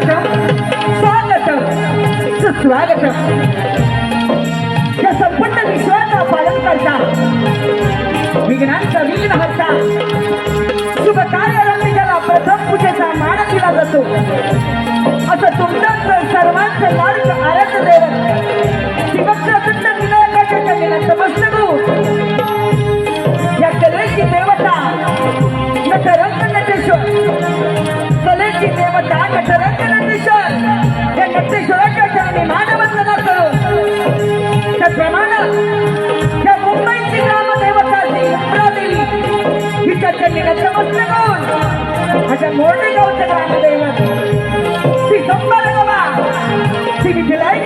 स्वागतम सुस्वागतम। या संपूर्ण विश्वाचा पालन करता विघ्नांचा विघ्न हरता शुभ कार्यारंभी ज्याला प्रथम पूजेचा मान दिला जातो असं तुमचं सर्वांचं लाडक आराध्य दैवत शिवप्रसन्न विनायकाच्या चरणी नतमस्तक या कलेची देवता नटरंग नटेश्वर, कलेची देवता नटरंग नटेश्वर या नटेश्वराच्या चरणी मानवंदना करून त्याप्रमाणे या मुंबईची ग्रामदेवता उमरादेवी हिच्या चरणी नतमस्तक होऊन अशा मोठे गावचे ग्रामदैवत श्री संभारगवा श्री विठ्ठलाई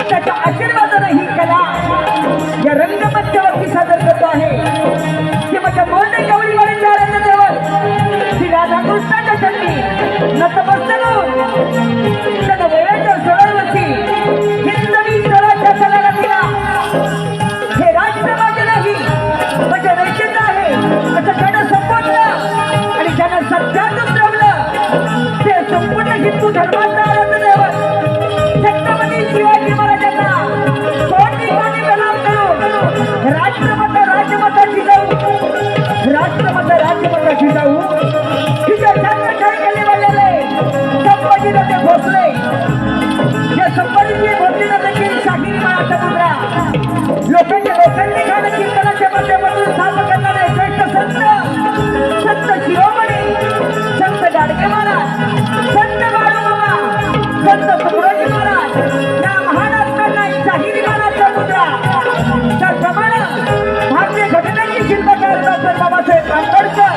त्याच्या आशीर्वादाने ही कला या रंगमंचावरती सादर करतो आहे की माझ्या मोठे गवळीवाडीचे आराध्य दैवत श्री राधाकृष्णाच्या चरणी नतमस्तक होऊन त्याच्या वयाच्या 16 वर्षी हिंदवी स्वराच्या कलेला दिला हे राष्ट्र माझे नाही म्हणजे रेषेचं आहे असं त्यानं संबोधलं आणि ज्यानं सत्यातून जमलं ते संपूर्ण हिंदू धर्माचा आराध्य दैवत छत्रपती शिवाजी महाराजांना कोटी कोटी प्रणाम करून राष्ट्रमाता राजमाताची जाऊ राष्ट्रमाता जाऊ तिच्या छत्रछाया केली वाढलेले संभाजीराजे भोसले या संभाजीजी भोसलेला देखील शाहिरी माळाचा मुद्रा लोकांनी खाणं कीर्तनाच्या माध्यमातून साथ करणारे श्रेष्ठ संत शिरोमणी संत गाडगे महाराज, संत बाळूमामा, संत सुब्रजी महाराज या महान आत्म्यांना शाहिरी माळाचा मुद्रा त्याप्रमाणे भारतीय घटनेची शिल्पकार डॉक्टर बाबासाहेब आंबेडकर,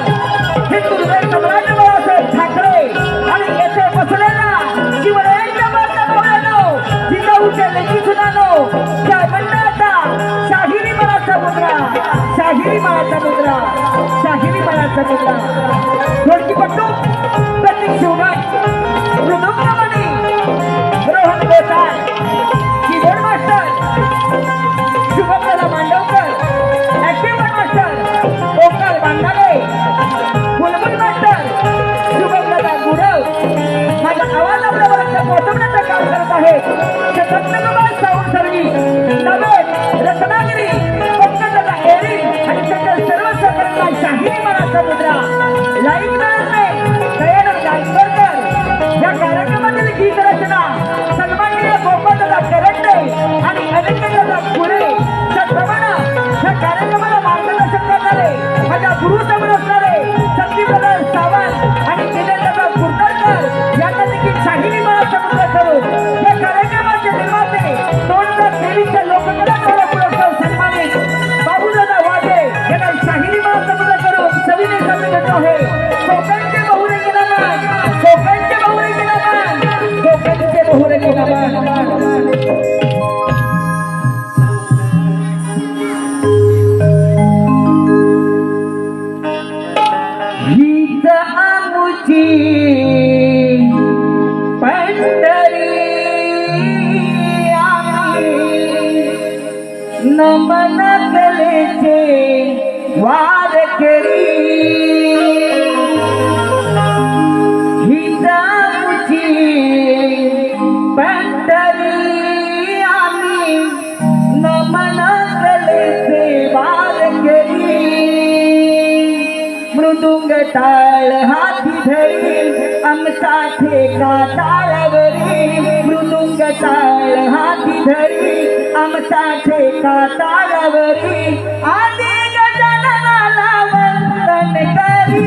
हिंदू हृदय सम्राट बाळासाहेब ठाकरे आणि येथे बसलेला शिवरायांच्या बांधवांनो जिजाऊच्या लेखी सुनानो त्या मंडळाचा शाहिरी माळाचा मुद्रा शाहिरी माळाचा मुद्रा शाहिरी माळाचा मुद्रा ढोलकीपट्टू प्रतीक शिवनाथ, मृदुंगमणी Rohan Gosal, keyboard master Shubhkala Mandavkar, active master Omkar Bandhale, बुलबुल मास्टर शुभकला गुरव माझ्या आवाजाबरोबर पोहोचवण्याचं काम करत आहे ते रत्नकुमार सावंत सर्व्हिस नवे रत्नागिरी पंकजा एरी आणि त्याच्या सर्व सहकाऱ्यांना शाहिरी माळाचा मुद्रा लाईव्ह दयानंद गायकवाडकर या कार्यक्रमातील गीत रचना सन्माननीय गोपालदादा करंडे आणि अनिकेतदादा पुरे त्याप्रमाणे या कार्यक्रमाला मार्गदर्शन करणारे माझ्या गुरु समोर असणारे संदीपदादा सावंत आणि दिनेशदादा कुर्डरकर यांना देखील शाहिरी माळाचा मुद्रा करून या कार्यक्रमाचे निर्माते 2023च्या लोककला पुरस्कार सन्मानित बाबूदादा वाजे यांना शाहिरी माळाचा मुद्रा करून सविनय सादर करतो आहे कोकणचे बहुरंगी नमन, कोकणचे बहुरंगी नमन, कोकणचे बहुरंगी नमन। हीच आमुची पंढरी आम्ही नमन कलेचे वार करी हीच आमुची पंढरी आम्ही नमन कलेचे वार करी मृदुंग टाळ हाती धरी आमचा ठेका टाळवरी मृदुंग टाळ हाती धरी आमचा ठेका टाळवरी आदि गजाननाला वंदन करी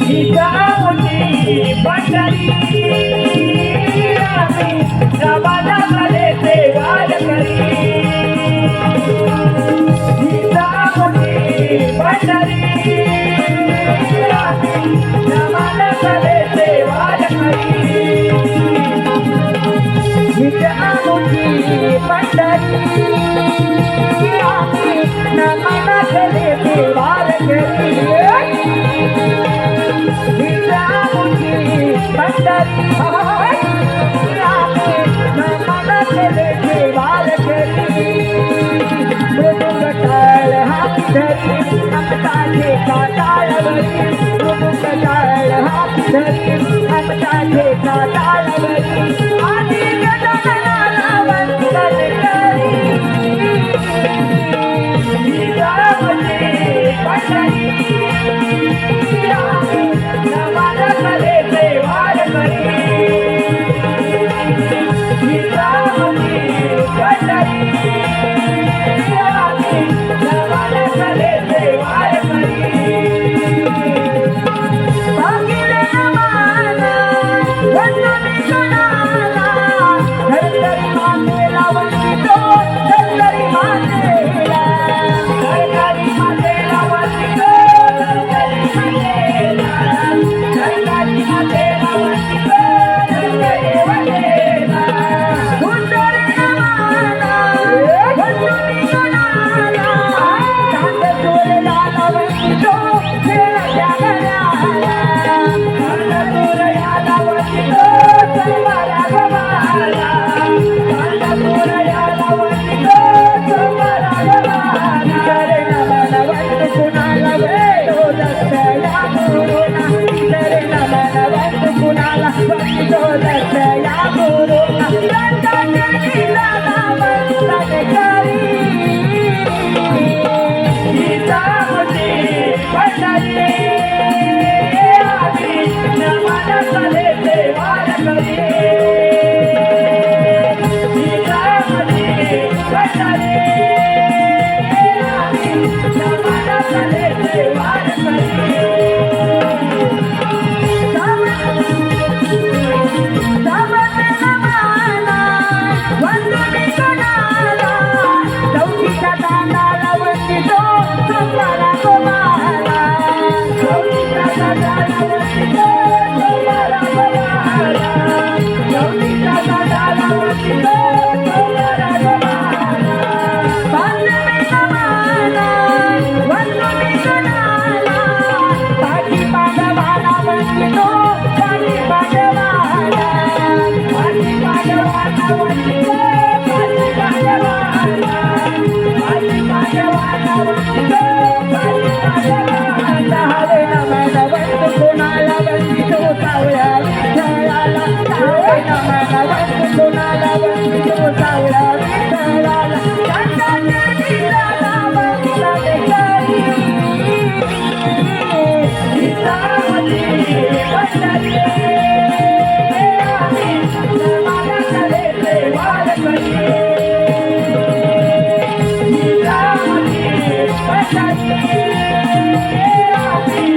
हिजामुची पंढरी आम्ही रवाना कलेचे वार करी पंढरी नमन कलेचे वार करी हिच आमुची पंढरी आम्ही नमन कलेचे वार करी हिच आमुची पंढरी आम्ही नमन कलेचे वार करी मृदुंग टाळ हाती धरी आमचा ठेका टाळवरी मृदुंग टाळ हात धरी आमचा ठेका तालवरी आधी गजाननाला वंदन करी जिजाऊची पंढरी आम्ही नवनाथाचे वार करी जिजाऊची पंढरी आम्ही नवनाथाचे वार करी भागिले नमाला वंदनी गुणाला धरतरी मातेला वंदितो धरतरी मातेला धरतरी मातेला वंदितो धरतरी मातेला धरतरी मातेला वंदितो धरतरी मातेला सुंदरी नमाला वंदनी गुणाला चांद सूर्याला वंदितो खेळा जागराला चांद सूर्याला वंदितो सर्वाला गवाला चांद सूर्याला वंदितो सर्वाला गवाला तरे नमन वंद कुणाला वेदो दत्त या गुरुना तरे नमन वंद कुणाला वंदो दत्त या गुरुना दंडनीला वंदन करी जिजाऊची पंढरी आम्ही नवनाथाचे वार करी जिजाऊची पंढरी आम्ही नवनाथाचे वार करी सावते नमाला वंदनी गुणाला चौकीच्या तांडाला वंदितो सोपारा गोमाला चौकीच्या तांडाला वंदितो सोपारा गोमाला चौकीच्या तांडाला वंदितो सोपारा गोमाला वंदनी नमाला वंदनी गुणाला पाठी पांडवाला वंदितो पाठी पांडवाला पाठी पांडवाला वंदितो पाठी पांडवाला पाठी पांडवाला वंदितो पाठी पांडवाला हवे नमन वंद कुणाला वंदितो सावळ्या विठ्ठलाला हवे नमन वंद कुणाला वंदितो सावळ्या विठ्ठलाला दंडनीला वंदन करी जिजाऊची पंढरी आम्ही नवनाथाचे वार करी जिजाऊची पंढरी आम्ही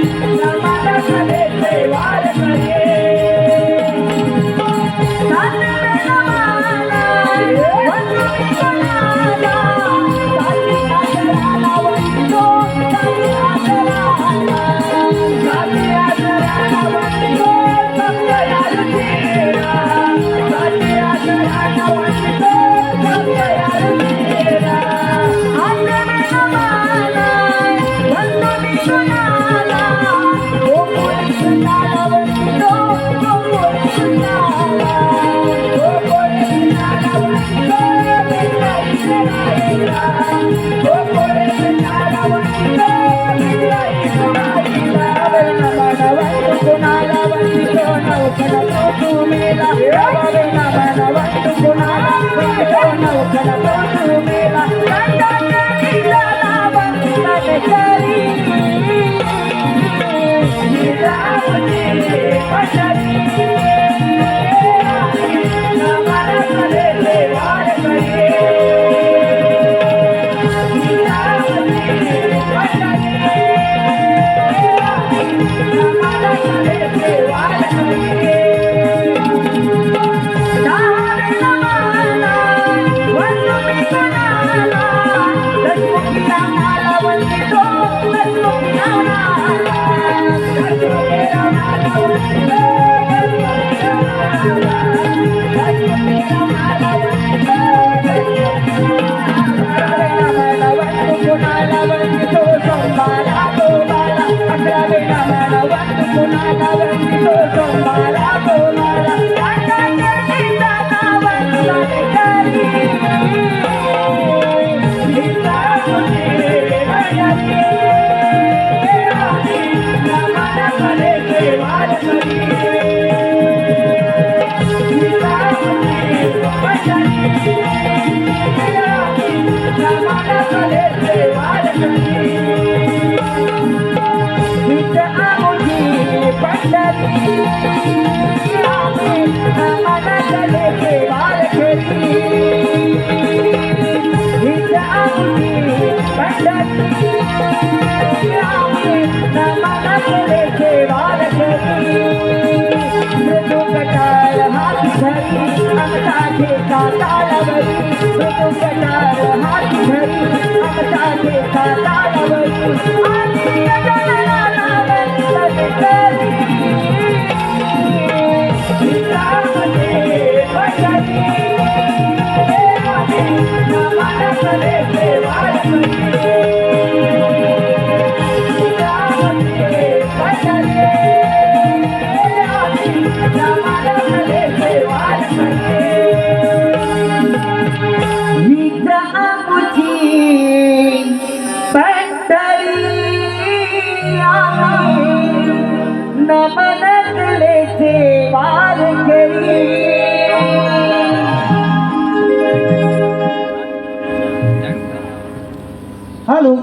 हॅलो,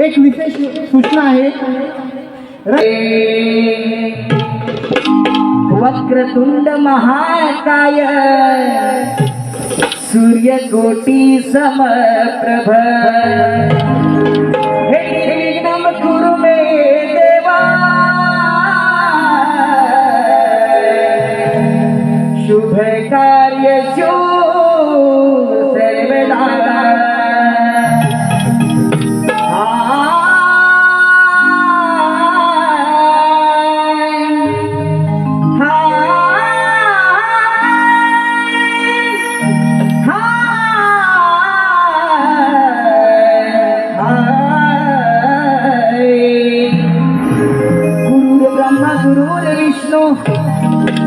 एक विशेष सूचना आहे. वक्रतुंड महाकाय सूर्यकोटी समप्रभ हे नम कुरु मे देवा शुभ कार्य सर्वदा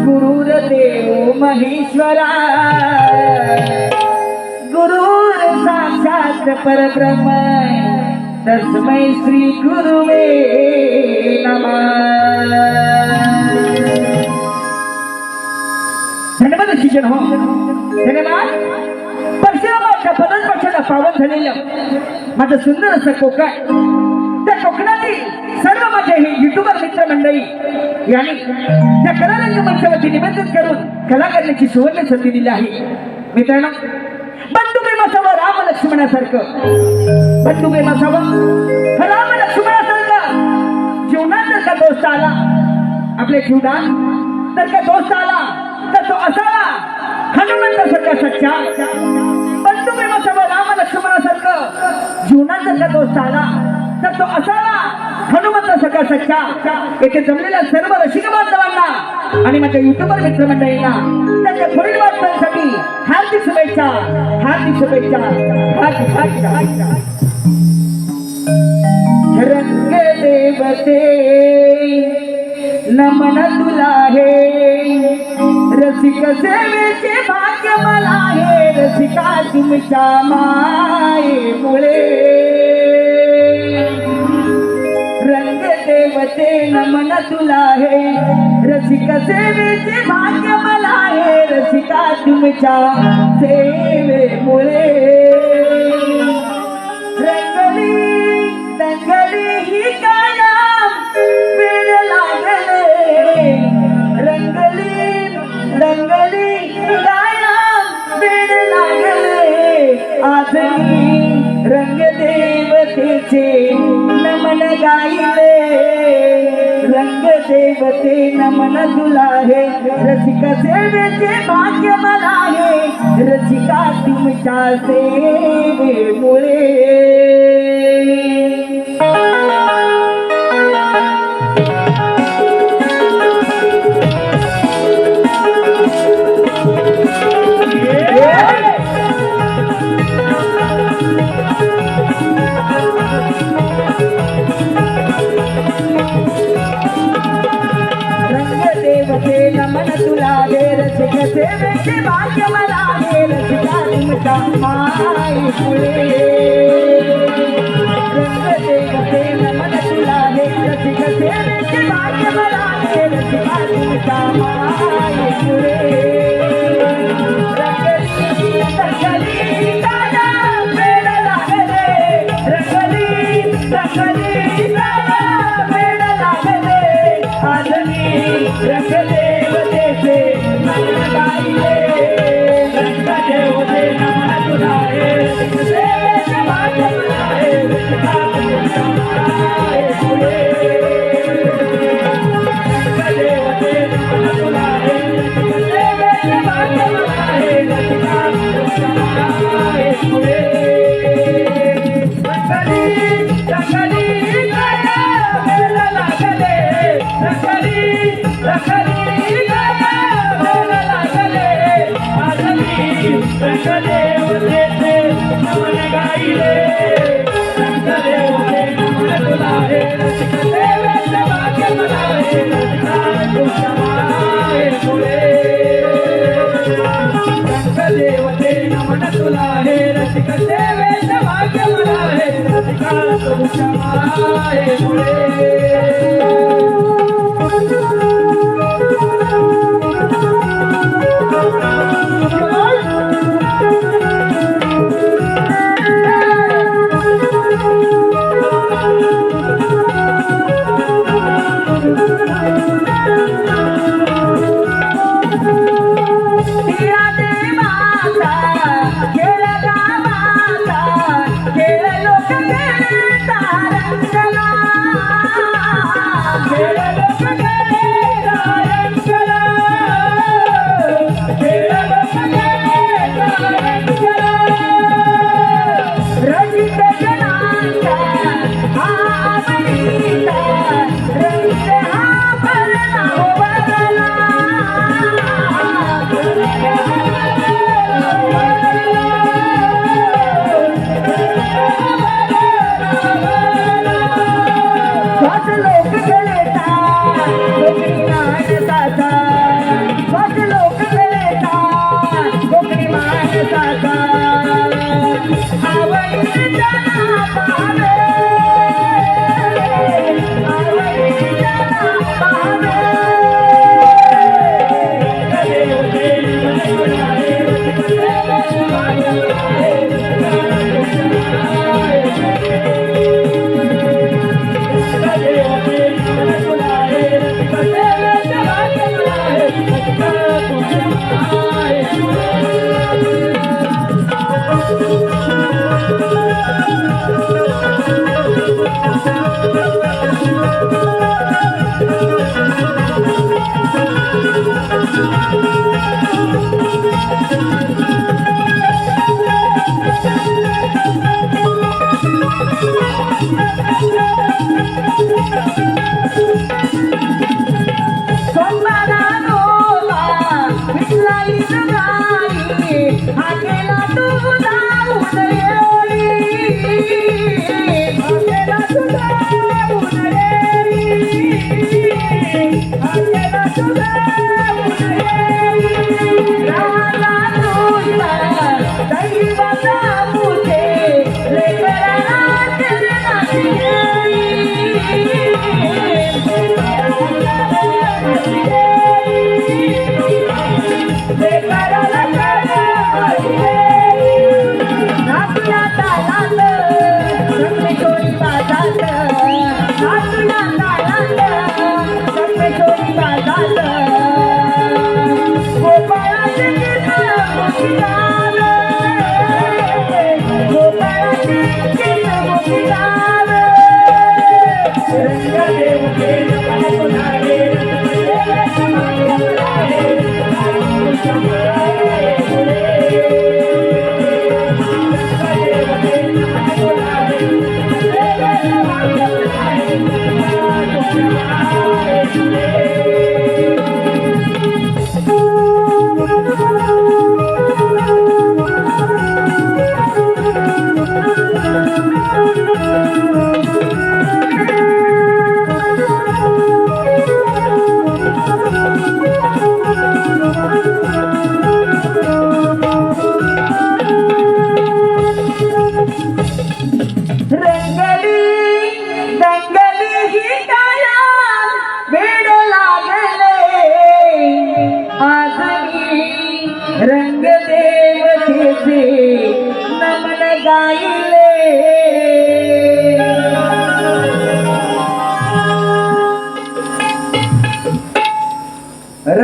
गुरुर्देव महेश्वरा गुरुर साक्षात परब्रह्म तस्मै श्री गुरुवे नमः. धन्यवाद शिक्षण हो, धन्यवाद. परशुरामाच्या पदस्पर्शाला पावन झालेलं माझं सुंदर असं कोकण, त्या कोकणातील सर्व माझे हे युट्यूबर मित्र मंडळी यांनी त्या कलारंग मंचावरती निवेदन करून कला करण्याची सुवर्ण संधी दिली आहे. मित्रांनो, बंधू प्रेम असावं राम लक्ष्मणासारखं, बंधू प्रेम असावं राम लक्ष्मणासारखं. जीवनात जर का दोस्त आला आपल्या जीवनात, तर का दोस्त आला तर तो असावा हनुमंतासारखा सच्चा. बंधू प्रेम असावं राम लक्ष्मणासारखं. जीवनात जर का दोस्त आला तर तो असावा हनुमंतासारखा सच्चा. येथे जमलेल्या सर्व रसिक बांधवांना आणि माझ्या युट्यूबर मित्र मंडळींना त्यांच्या पुढील वाटचालीसाठी हार्दिक शुभेच्छा, हार्दिक शुभेच्छा, हार्दिक शुभेच्छा. रंग देवते नमन तुला हे, रसिक सेवेचे भाग्य मला हे, रसिका तुमच्या मायेमुळे. रंग देवते नमन तुला हे, रसिक सेवेचे भाग्य मला हे, रसिका तुमच्या सेवेमुळे. रंगली रंगली ही कायम वेळ लागले, रंगली रंगली कायम वेळ लागले. आजही रंग देवतेचे नमन गायले, रंग देवते नमन तुला हे, रसिक सेवेचे भाग्य मला हे, रसिका तुमच्या सेवेमुळे. नमन तुला हे, रसिक सेवेचे भाग्य मला हे, रसिका तुमच्या मायेमुळे. रंग देवते नमन तुला हे, रसिक सेवेचे भाग्य मला हे, रसिका तुमच्या मायेमुळे. रंगली दादा वेड लागले, रंगली दादा वेड लागले. आज रंगदेवतेचे नमन गाईले रंगदेवते नमन तुला हे सेवेचे भाग्य तुला हे पुढे रंगदेवते नमन तुला हे सेवेचे भाग्य तुला हे पुढे रंगली गया मेला लागले रंगली गया मेला लागले रंगदेवतेचे नमन गाईले रंगदेवते नमन तुला हे सेवेचे भाग्य तुला हे पुढे रंगदेवते नमन तुला हे रसिक सेवेचे भाग्य मला हे रसिका तुझ्या माये पुढे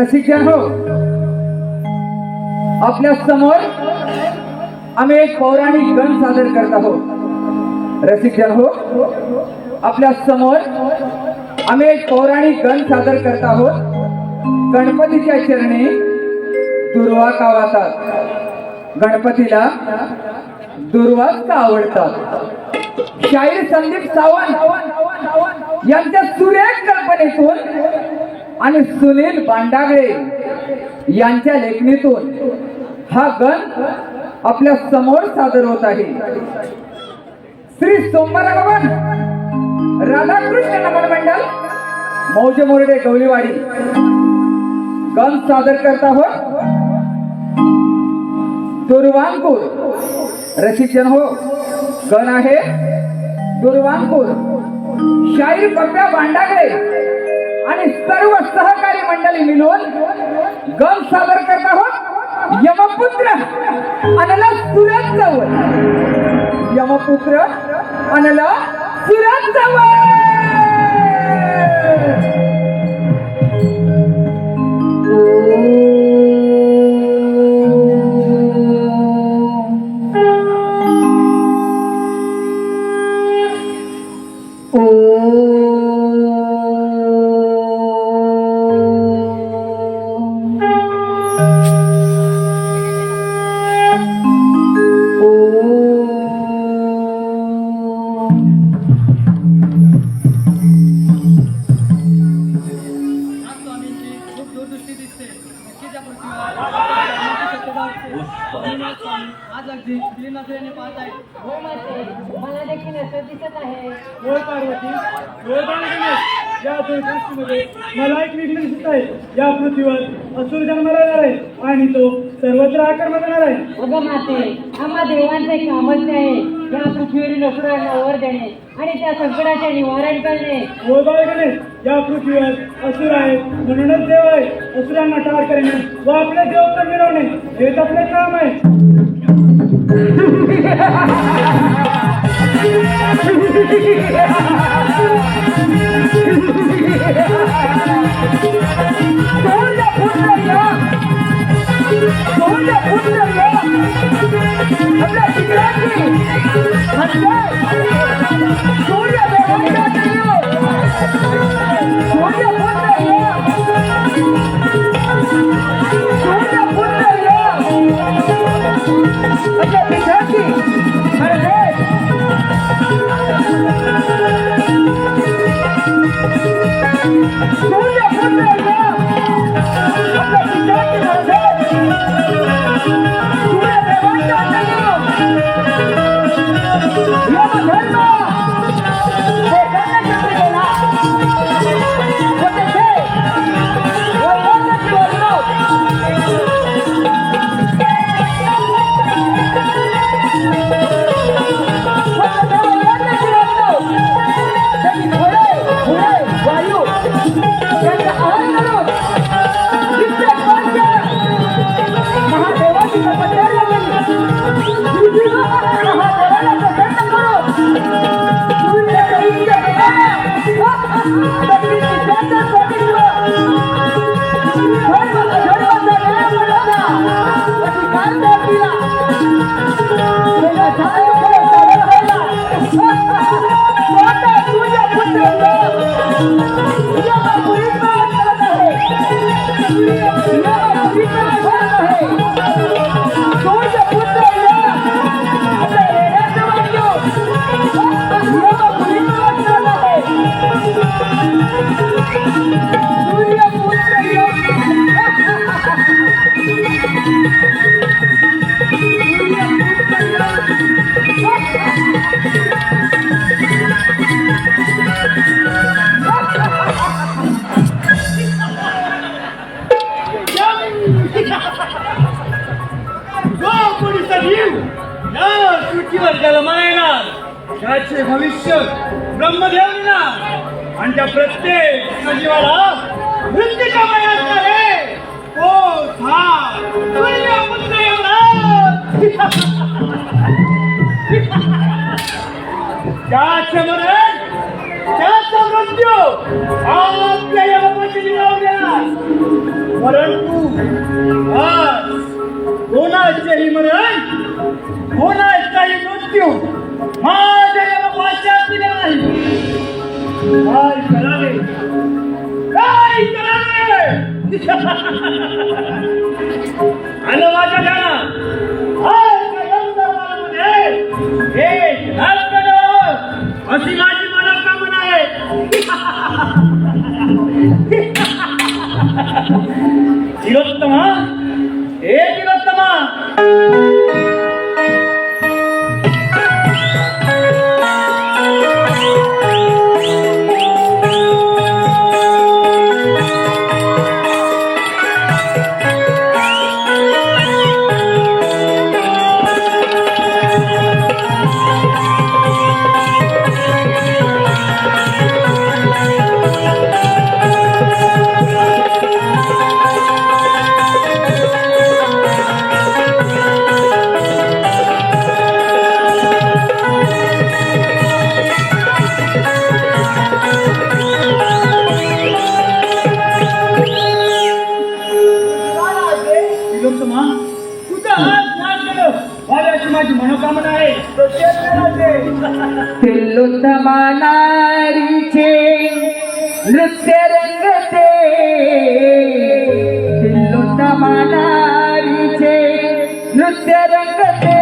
रसिकजन हो, आपल्या समोर आम्ही एक पौराणिक गण सादर करत आहोत. रसिकजन हो, आपल्या समोर आम्ही एक पौराणिक गण सादर करत आहोत. गणपतीच्या चरणी दुर्वा का वाहतात, गणपतीला दुर्वाच का आवडतात. शाहीर संदीप सावंत यांच्या सुरेख कल्पनेतून आणि सुनील बांडागळे यांच्या लेखणीतून हा गण आपल्या समोर सादर होत आहे. श्री सोमवारगवन राधाकृष्ण नमन मंडळ मौजे मोरडे गवलीवाडी गण सादर करत आहोत. दुर्वांकुर. रसिकजन हो, गण आहे दुर्वांकुर. शाहीर पप्प्या बांडागळे आणि सर्व सहकारी मंडळी मिळून गण सादर करत आहोत. यमपुत्र अनला सुरत जवळ, यमपुत्र अनला सुरत जवळ. मला देखील असं दिसत आहे. होय पार्वती, होय बाळगणेश, या सृष्टीमध्ये मला एक विघ्न दिसत आहे. या पृथ्वीवर असुर जन्माला येणार आहे आणि तो सर्वत्र आक्रमण करणार आहे. अगं माते, आम्हा देवांचे कामच आहे या पृथ्वीवरील असुरांना वर देणे आणि त्या संकटाचे निवारण करणे. होय बाळगणेश, या पृथ्वीवर असुर आहेत म्हणूनच देव आहे. असुरांना ठार करणे व आपले देवता मिळवणे हेच आपले काम आहे. त्याचे भविष्य ब्रह्मदेव लिहिणार आणि त्या प्रत्येक सजीवाला मृत्यूच्या वयात असणार आहे. तो हा सूर्यपुत्र एवढा त्याचे मरण त्याचा मृत्यू आपल्या यमपतीने लावल्या. परंतु आज कोणाचेही मरण, कोणाचाही मृत्यू माझ्या या वाच्यात दिला नाही. काय करावे, काय करावे? आणि माझ्या ध्यानात एक राज करावं अशी माझी मनोकामना आहे. तिलोत्तमा, हे तिलोत्तमा, तिलोत्तमा, तुझा हात नाश केलं माझ्याची माझी मनोकामना आहे. तिलोत्तमा नारीचे नृत्य रंगते, तिलोत्तमा नारीचे नृत्य रंगते.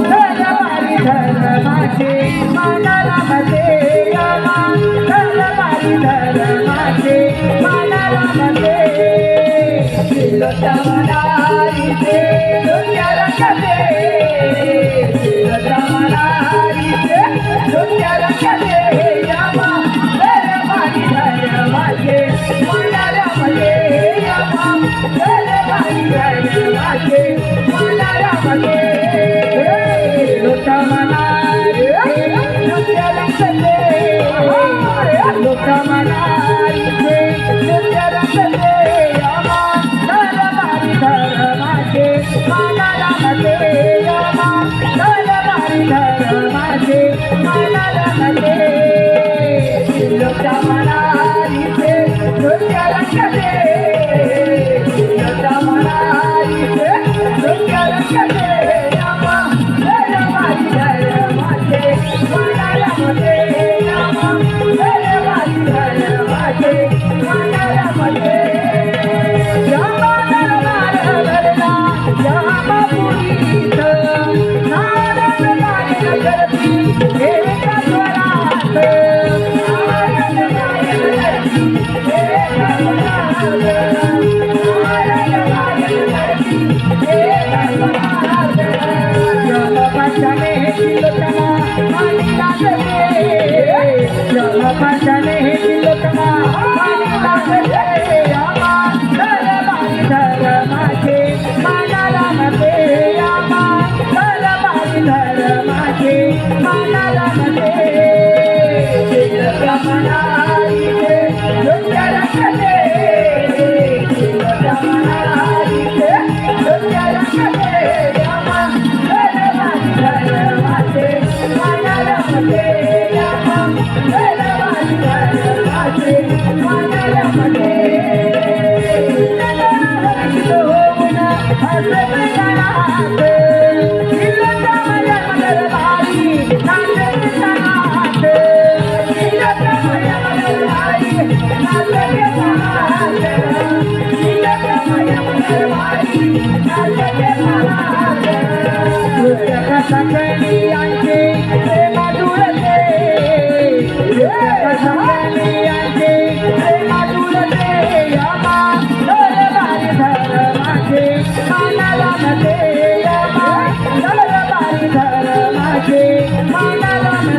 धरवारी धर्माचे मानाला मध्ये, धरवारी धर्माचे मानाला मध्ये. तिलोत्तमा नारीचे नृत्य रंगते, तिलोत्तमा नारीचे नृत्य रंगते. धरवारी धर्माचे मानाला मध्ये, धरवारी धर्माचे मानाला मध्ये. तिलोत्तमा नारीचे नृत्य रंगते, तिलोत्तमा नारीचे नृत्य रंगते. धरवारी धर्माचे मानाला मध्ये, धरवारी धर्माचे मानाला मध्ये. तिलोत्तमा नारीचे नृत्य रंगते, तिलोत्तमा नारीचे नृत्य रंगते. धरवारी धर्माचे मानाला मध्ये, धरवारी धर्माचे मानाला मध्ये.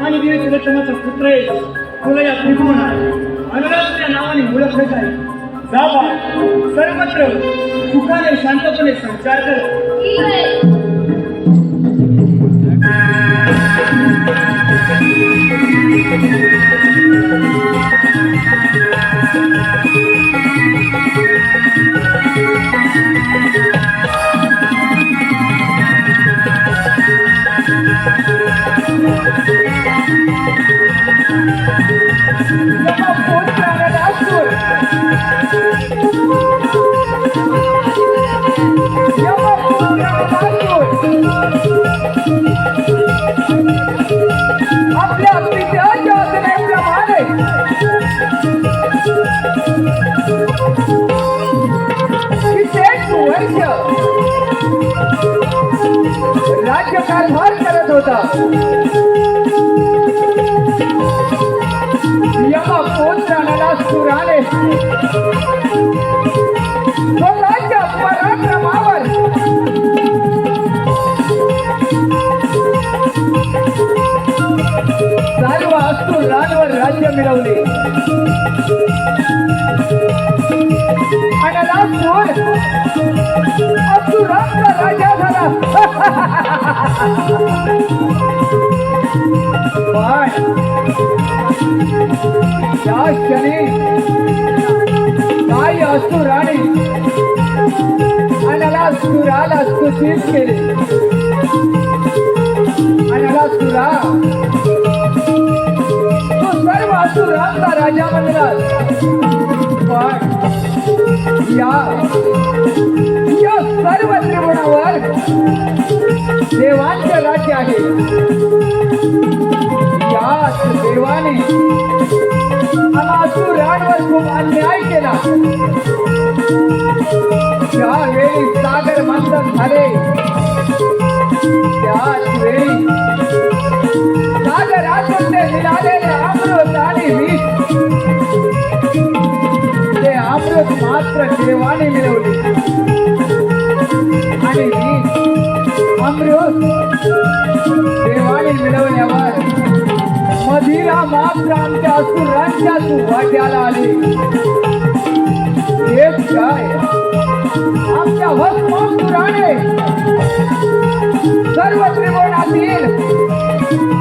आणि वीर तिलोत्तमाचा पुत्र आहे. तुला या त्रिभुवन आहे अनुराग या नावाने ओळखलं आहे. जा बाळ, सर्वत्र सुखाने शांतपणे संचार कर. आपल्या पित्याच्या आज्ञेप्रमाणे कित्येक वर्ष राज्यकारभार करत होता. यमपुत्राला सुराने स्वतःच्या पराक्रमावर सर्व असुरांवर राज्य मिळवले. आणि लासूर असुरांचा राजा झाला. पण त्या क्षणी काही असुराने अनलासुराला स्तुतीत केले. अनलासुरा, तू सर्व असुरांचा राजा बनलास. पण या सर्व त्रिभुवनावर देवांचे राज्य आहे. याच देवाने असुरांवर खूप अन्याय केला. ज्यावेळी सागर मंथन झाले त्याच वेळी सागरातून ते मिळालेले अमृत आणि विष, ते अमृत मात्र देवाने मिळवले. आणि विष अमृत देवाने मिळवल्यावर मधीला मात्र आमच्या असुरांच्या वाट्याला आले. हेच काय, आमच्या भस्मासुराने सर्व त्रिभुवनातील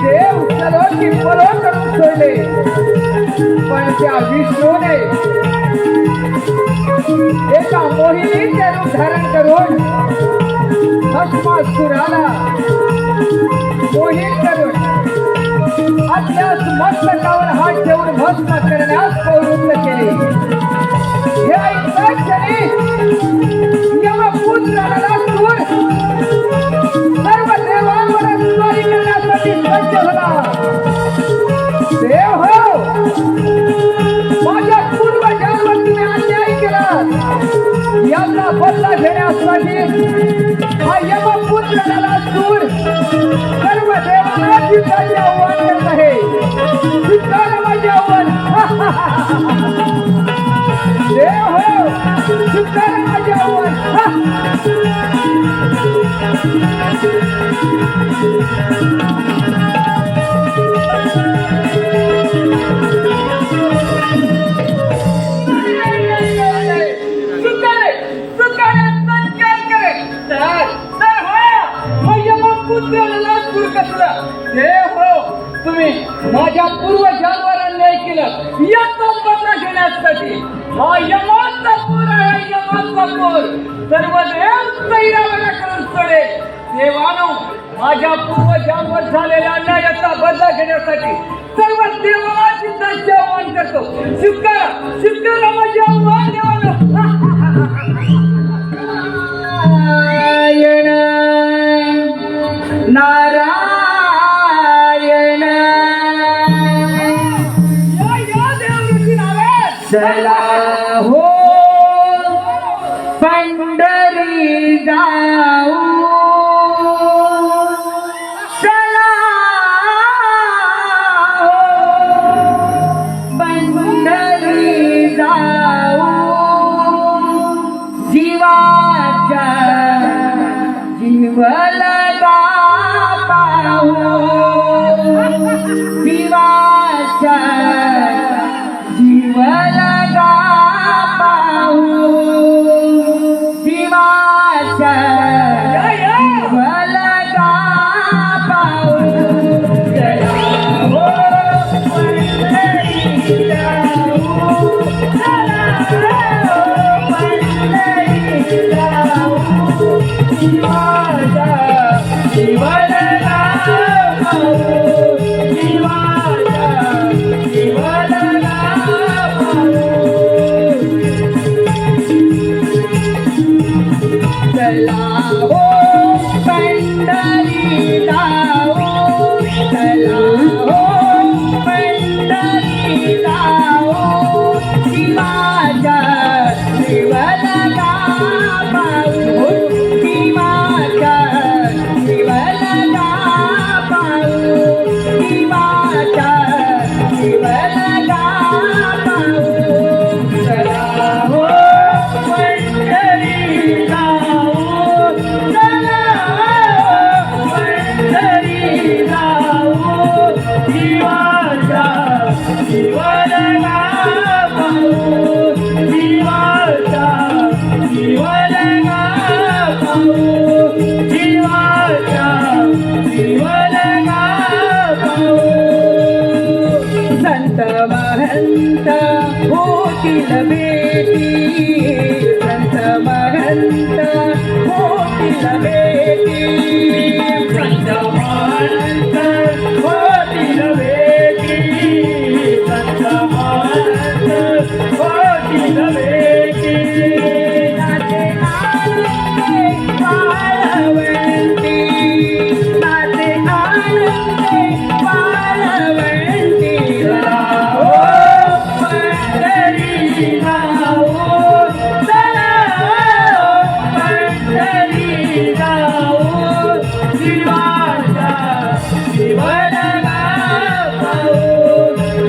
देव सलोकी पलो करून सोडले. पण त्या विष्णूने एका मोहिनीचे रूप धारण करून भस्मासुराला मोहित करून आपल्याच मस्तकावर हात ठेवून भस्म करण्यास प्रवृत्त केले. हे ऐकताच क्षणी यमपुत्राला लासूर सर्व देवांवर स्वारी करण्यासाठी सज्ज झाला. देव हो, माझ्या पूर्वजांवर तुम्ही अन्याय केला, याचा बदला घेण्यासाठी हा यमपुत्राला लासूर सर्व देवांना युद्धाचे आव्हान करत आहे. युद्धाला माझे आव्हान. देव हो, युद्धाला माझे आव्हान. तुम्ही माझ्या पूर्वजांवर अन्याय केलं, याचा बदला घेण्यासाठी हा यमाचा पूर आहे. यमाचा पूर सर्व देव तैरावरा करून सोडेल. देवानो, माझ्या पूर्वजांवर झालेल्या अन्यायाचा बदला घेण्यासाठी सर्व देवाला सिद्धांचे आव्हान करतो. स्वीकारा, स्वीकारा माझे आव्हान देवानो. नारायण चला हो पंढरी जाऊ, चला हो पंढरी जाऊ, जीवाच्या जीव लगा पाहू. होतील भेटी संत महंत होतील भेटी संत महंत होतील भेटी संत महंत होतील भेटी नाचे आनंदे वाळवंटी नाचे आनंदे वाळवंटी हो पंढरी जाऊ चला पंढरी जाऊ जीवाचा जीवनाला पाहू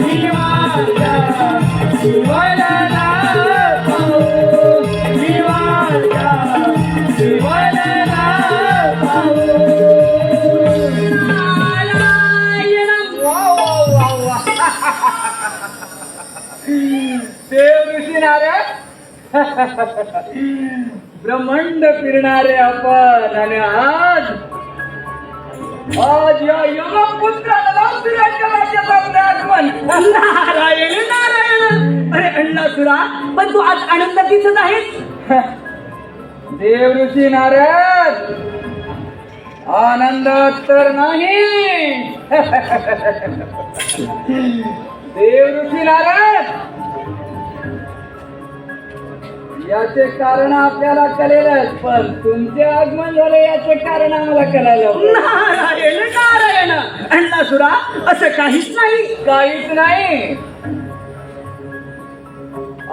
जीवाचा जीवनाला पाहू जीवाचा जीवनाला पाहू देव ऋषी नारद ब्रह्मांड फिरणारे आपण आणि आज या योगपुत्राला राज्यात आपले आगमन नारायण नारायण अरे अण्णासुरा पण तू आज आनंद दिसत आहेस देव ऋषी नारद आनंद तर नाही देव ऋषी नारद याचे कारण आपल्याला कळेलच पण तुमचे आगमन झाले याचे कारण आम्हाला कळालं नारायण नारायण अण्णासुरा असं काहीच नाही काहीच नाही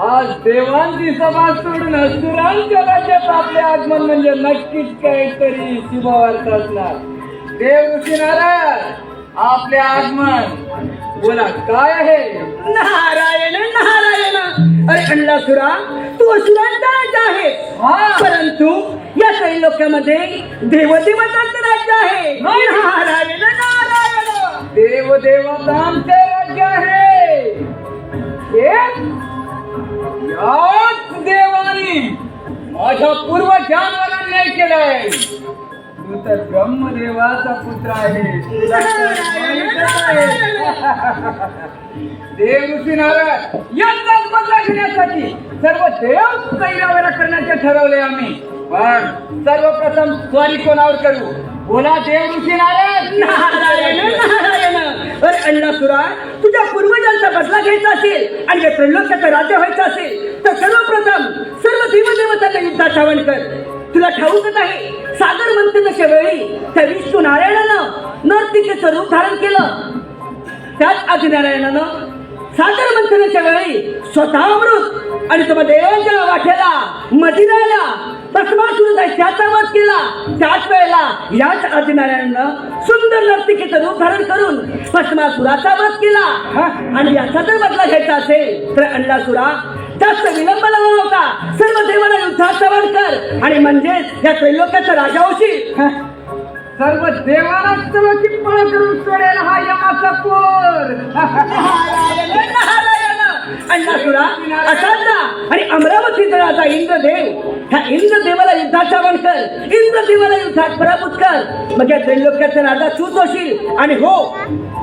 आज देवांची सभा सोडून असुरांच्या राज्यात आपले आगमन म्हणजे नक्कीच काहीतरी शुभवार्ता असणार देव ऋषी नारद आपले आगमन बोला काय आहे नारायण नारायण अरे अण्णासुरा तू असुरांचा राज्य आहे हा. परंतु या त्रैलोक्यामध्ये देवदेवतांचं राज्य आहे नारायण नारायण देवदेवतांचे राज्य आहे याच देवानी माझ्या पूर्वजांवर अन्याय केलाय तू तर ब्रह्मदेवाचा पुत्र आहे तुला तर माहीतच आहे. देव ऋषी नारद यांचाच बदला घेण्यासाठी सर्व देव कैलावर करण्याचे ठरवले आम्ही पण सर्वप्रथम स्वारी कोणावर करू बोला देव ऋषी नारद नारायण नारायण अरे अण्णासुरा तुझ्या पूर्वजांचा बदला घ्यायचा असेल आणि या त्रैलोक्याचं राज्य व्हायचं असेल तर सर्वप्रथम सर्व देवदेवतांना युद्धात आवाहन कर तुला ठाऊकच आहे सागर मंथनाच्या वेळी त्या विष्णू नारायणानं नर्तिकेचं रूप धारण केलं त्याच आदिनारायणानं सागर मंथनाच्या वेळी स्वतः अमृत आणि तुम्हा देवांच्या वाट्याला मदिराला भस्मासुर दैत्याचा वध केला त्याच वेळेला याच आदिनारायणानं सुंदर नर्तिकेचं रूप धारण करून भस्मासुराचा वध केला आणि याचा जर बदला घ्यायचा असेल तर अण्णासुरा जास्त विलंब न होता सर्व देवाला युद्धात आवाहन कर आणि म्हणजेच या त्रैलोक्याचा राजा होशील सर्व देवाला की पळ करून सोडेल हा यमाचा पोर अण्णासुरा असाच ना आणि अमरावतीचा राजा इंद्रदेव ह्या इंद्रदेवाला युद्धात आवाहन कर इंद्रदेवाला युद्धात पराभूत कर मग या त्रैलोक्याचा राजा तूच होशील आणि हो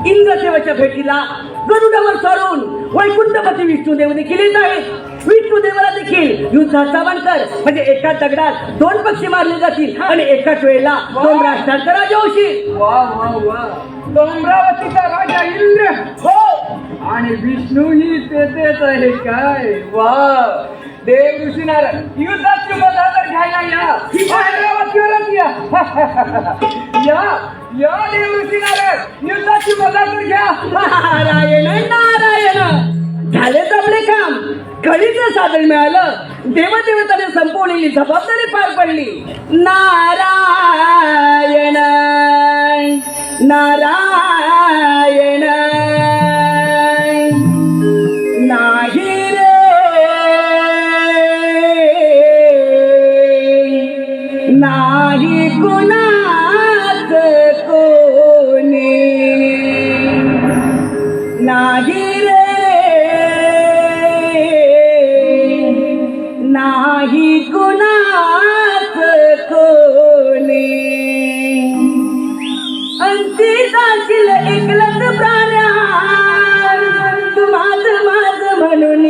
इंद्रदेवाच्या भेटीला गरुडावर चढून वैकुंठपती विष्णुदेव देखील येत आहेत विष्णुदेवाला देखील युद्धात आवाहन कर म्हणजे एका दगडात दोन पक्षी मारले जातील आणि एकाच वेळेला दोन राष्ट्रांचा राजा होशील वा वा वा तो अमरावतीचा राजा इंद्र हो आणि विष्णू ही तेथेच आहे काय वा देव ऋषी नारद युद्धाची मजा तर घ्यायला या अमरावतीवरच या या देव ऋषी नारद युद्धाची मजा तर घ्या नारायण नारायण झालेच आपले काम कळीचं साधन मिळालं देवदेवताने संपवलेली जबाबदारी पार पडली नारायण नारायण नाही रे नाही कुणाच कोणी नाही रे नाही कुणाच कोणी अंती जाशील एकलच प्राण्या तू माझ माझ म्हणून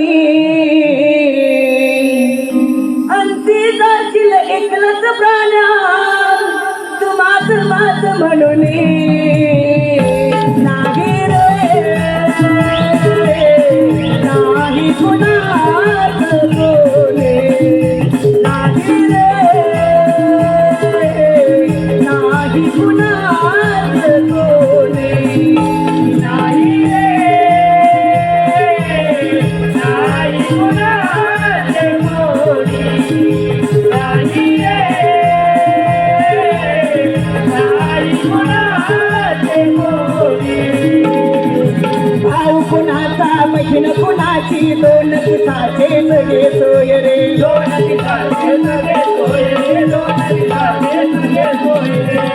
कुणाची दोन पिठाचे सगळे सोय रे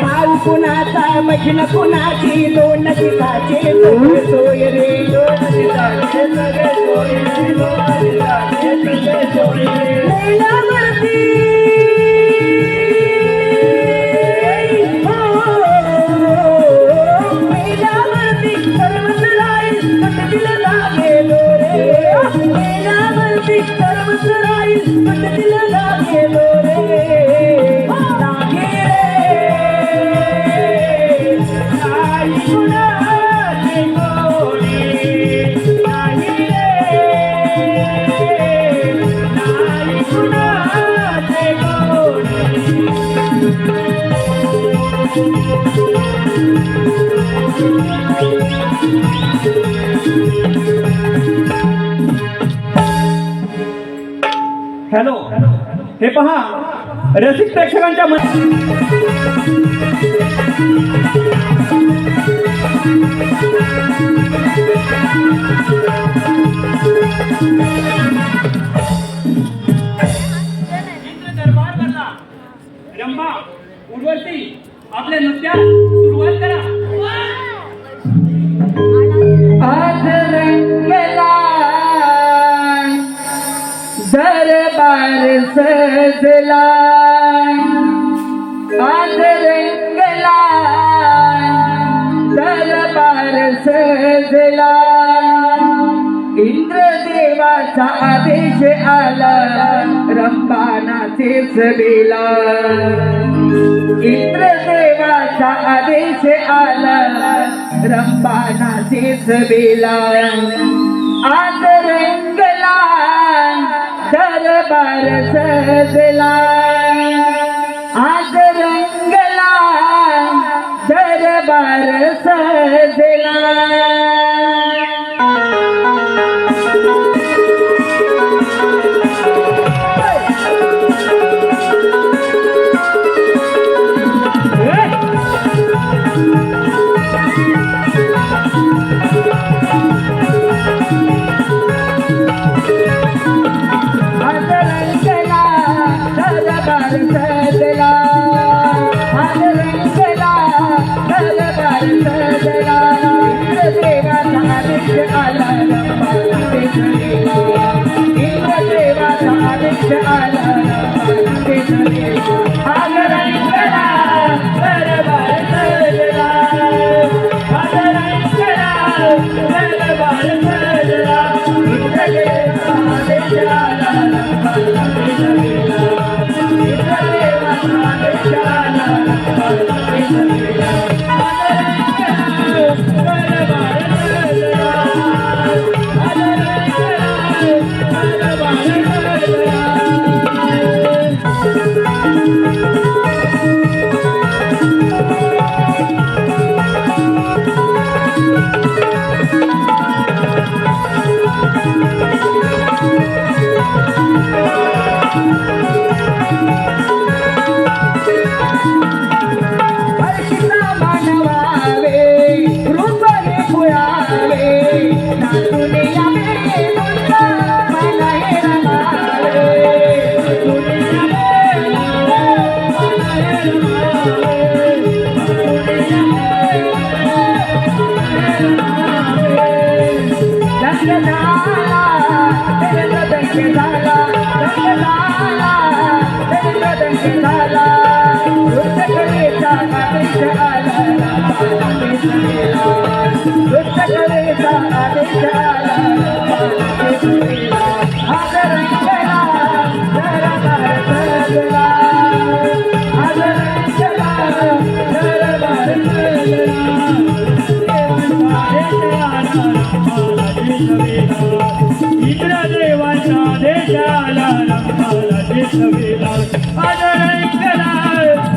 पाव कुणाचा मशीन कुणाची दोन पिठाचे सगळे सोय रे मेल्यावरती मेल्यावरती सर्वच राहील पटतील लागेलो रे मेल्यावरती सर्वच राहील पटतील लागेलो रे लागे रे नाही कुणाचे कोणी नाही रे नाही कुणाचे कोणी हॅलो हे पहा रसिक प्रेक्षकांच्या दरबार भरला. रंभा उर्वशी आपल्या नृत्यास सुरुवात करा. आज रंगला दरबार सजला आज रंगला दरबार सजला इंद्रदेवाचा आदेश आला रंभानाचे सभेला इंद्रदेवाचा आदेश आला रंभानाचे सभेला आज रंगला दरबार सजला आज रंगला दरबार सजला इंद्रदेवाचा देशाला रंभानाचे सभेला आज रंगला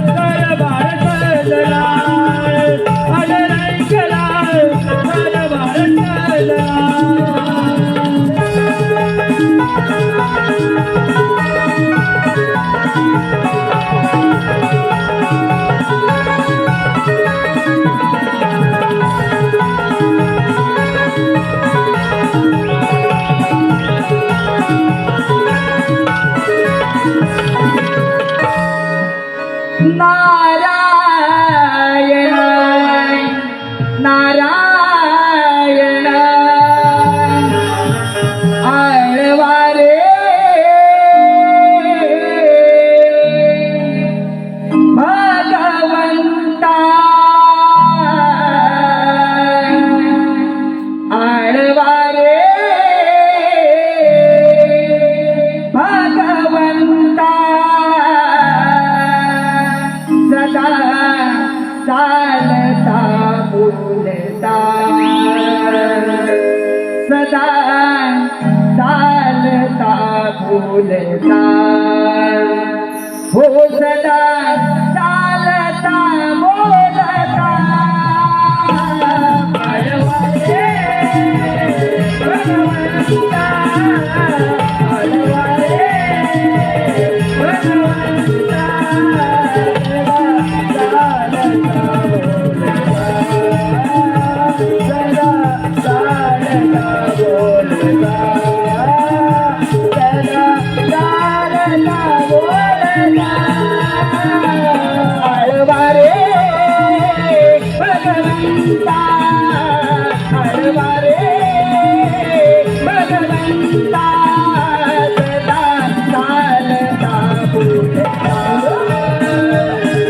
दरबार सजला आज रंगला दरबार सजला. नारायण आळवारे भगवंता आळवारे भगवंता सदा चालता बोलता सदा चालता बोलता हो सदा चालता बोलता आळवारे भगवंता आळवारे भगवंता आळवारे भगवंता आळवारे भगवंता सदा चालता बोलता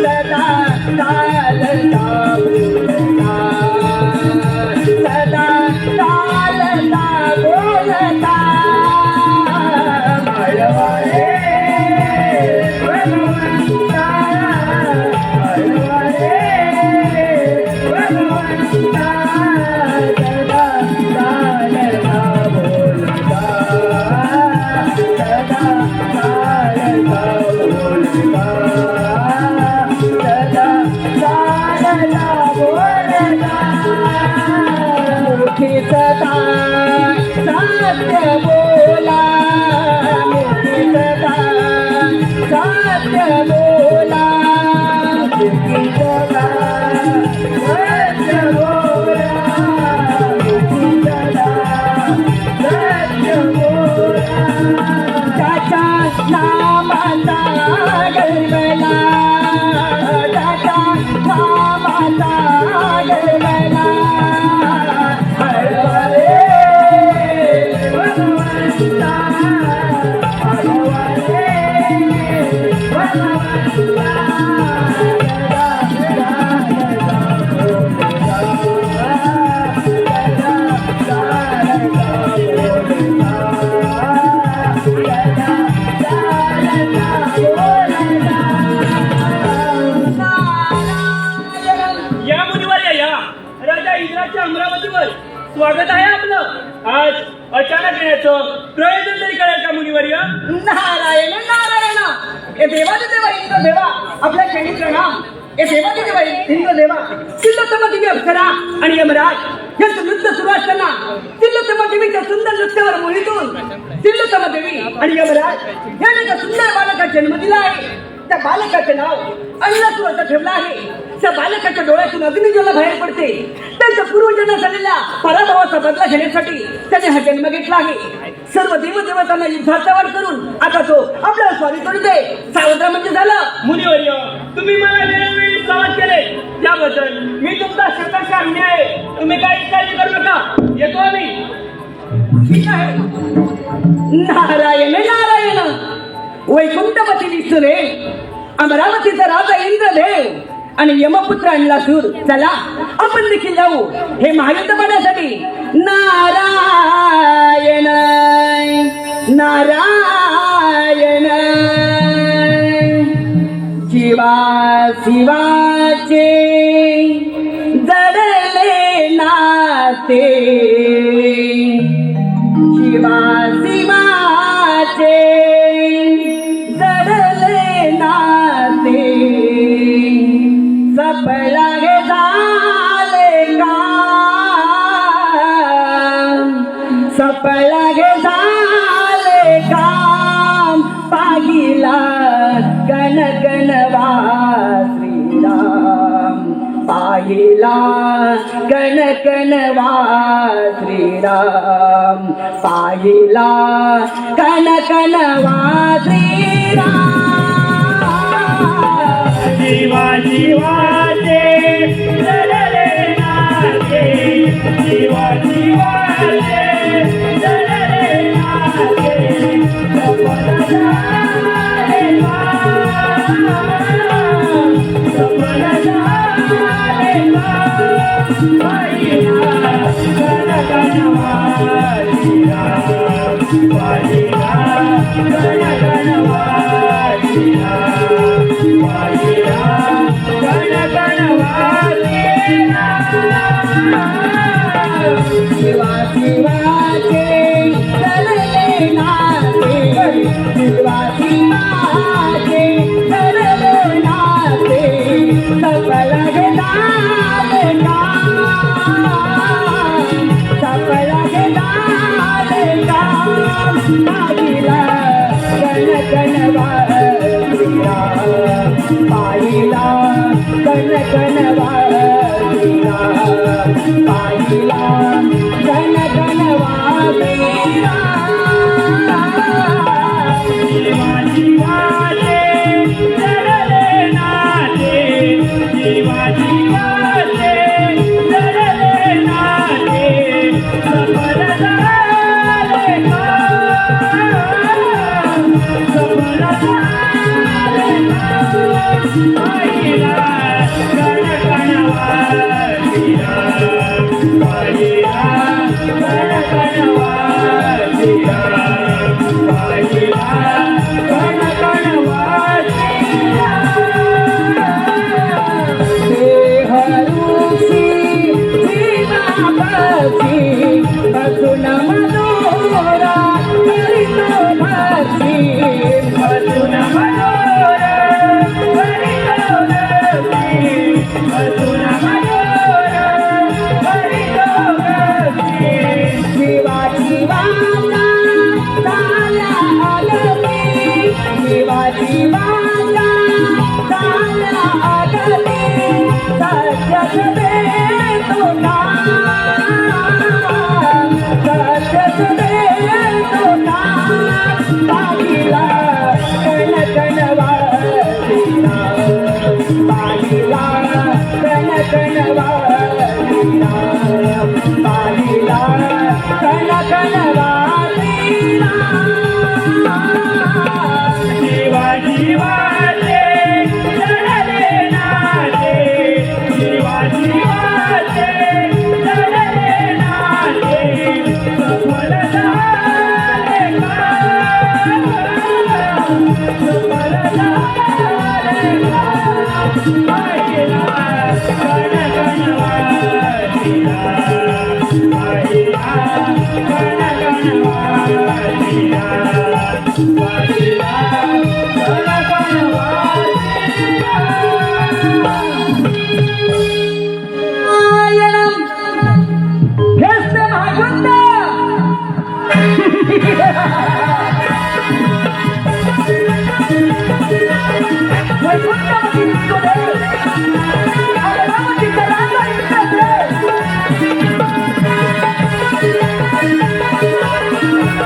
सदा चालता बोलता सदा चालता बोलता आळवारे भगवंता आळवारे भगवंता सदा चालता बोलता सदा चालता बोलता सदा चालता बोलता मुखी सदा सत्य बोला मुखी सदा सत्य बोला मुखी सदा सत्य बोला मुखी सदा सत्य बोला त्याच्या नामाचा गलबला त्याच्या नामाचा गलबला आळवारे भगवंता आळवारे भगवंता या मुनिवर या राजा इंद्राच्या अमरावतीवर स्वागत आहे आपलं. आज अचानक येण्याचं प्रयोजन तरी कळेल का मुनिवर्य? नारायण नारायण हे देवाचे देवा इंद्र देवा आपल्या क्षणी प्रणाम. हे देवाचे देवा इंद्र देवा तिल्लोत्तम देवी अप्सरा आणि यमराज यांचं नृत्य सुरू असताना तिल्लोत्तम देवीच्या सुंदर नृत्यावर मोहितून तिल्लोत्तम देवी आणि यमराज याने एका सुंदर बालका जन्म दिला आहे. त्या बालकाचं नाव अन्नसू असं ठेवलं आहे. त्या बालकाच्या डोळ्यातून अग्निज्वाला बाहेर पडते. त्यांच्या पूर्वजांना झालेल्या पराभवाचा बदला घेण्यासाठी त्याने हा जन्म घेतला आहे. सर्व देवदेवतांना युद्धाचा वाट करून आता तो आपल्याला स्वारी करू दे. सावत्र म्हणजे झालं. मुनिवर्य तुम्ही मला वेळोवेळी सावध केले याबद्दल मी तुमचा शतश आज्ञा आहे. तुम्ही काही काळजी करू नका. येतो आम्ही. ठीक आहे. नारायण नारायण वैकुंठपती विष्णुरे अमरावतीचा राजा इंद्रदेव आणि यमपुत्र आणला सूर. चला आपण देखील जाऊ हे महायुद्ध पाहण्यासाठी. नारायण नारायण शिवा शिवाचे जडले नाते शिवा शिवाचे जडले नाते सपला गे झाले काम सपला गे झाले काम पाहिला गण गणवा श्रीराम पाहिला गण गणवा श्रीराम पाहिला गण गणवा श्रीराम शिवा शिवाचे जडले नाते शिवा वाहिला गण गण वाहिला वाहिला गण गण वाहिला शिवा शिवाचे चरले नाते शिवा शिवाचे चरले नाते सफल गेला बेटा सफल गेला बेटा पाहिला गण गण वाहिला पाहिला गण गण वाहिला पाहिला गण गण वाहिला शिवा शिवाचे चरले नाते शिवा शिवाचे चरले नाते सफल झाले सफल झाले पाहिला गण गण वाहिला पाहिला गण गण वाहिला पाहिला गण गण वाहिला देहरूसी जीवापसी असून मनोरा करितो भक्ती अजून मनोरा हरितो भक्ती अजून मनोरा हरितो भक्ती शिवा शिवाचा झाला आगती शिवा शिवाचा झाला आगती सत्यच तुला सत्यच तुला पाहिला गण गण वाहिला पाहिला गण गण वाहिला पाहिला गण गण वाहिला शिवा शिवाचे चरले नाते शिवा शिवाचे चरले नाते सफल झाले सफल झाले पाहिला गण गण वाहिला पाहिला गण गण वाहिला पाहिला गण गण वाहिला आयणम हेस्ते महागुंड वैकुंठपती विष्णुदेव अमरावती करांचा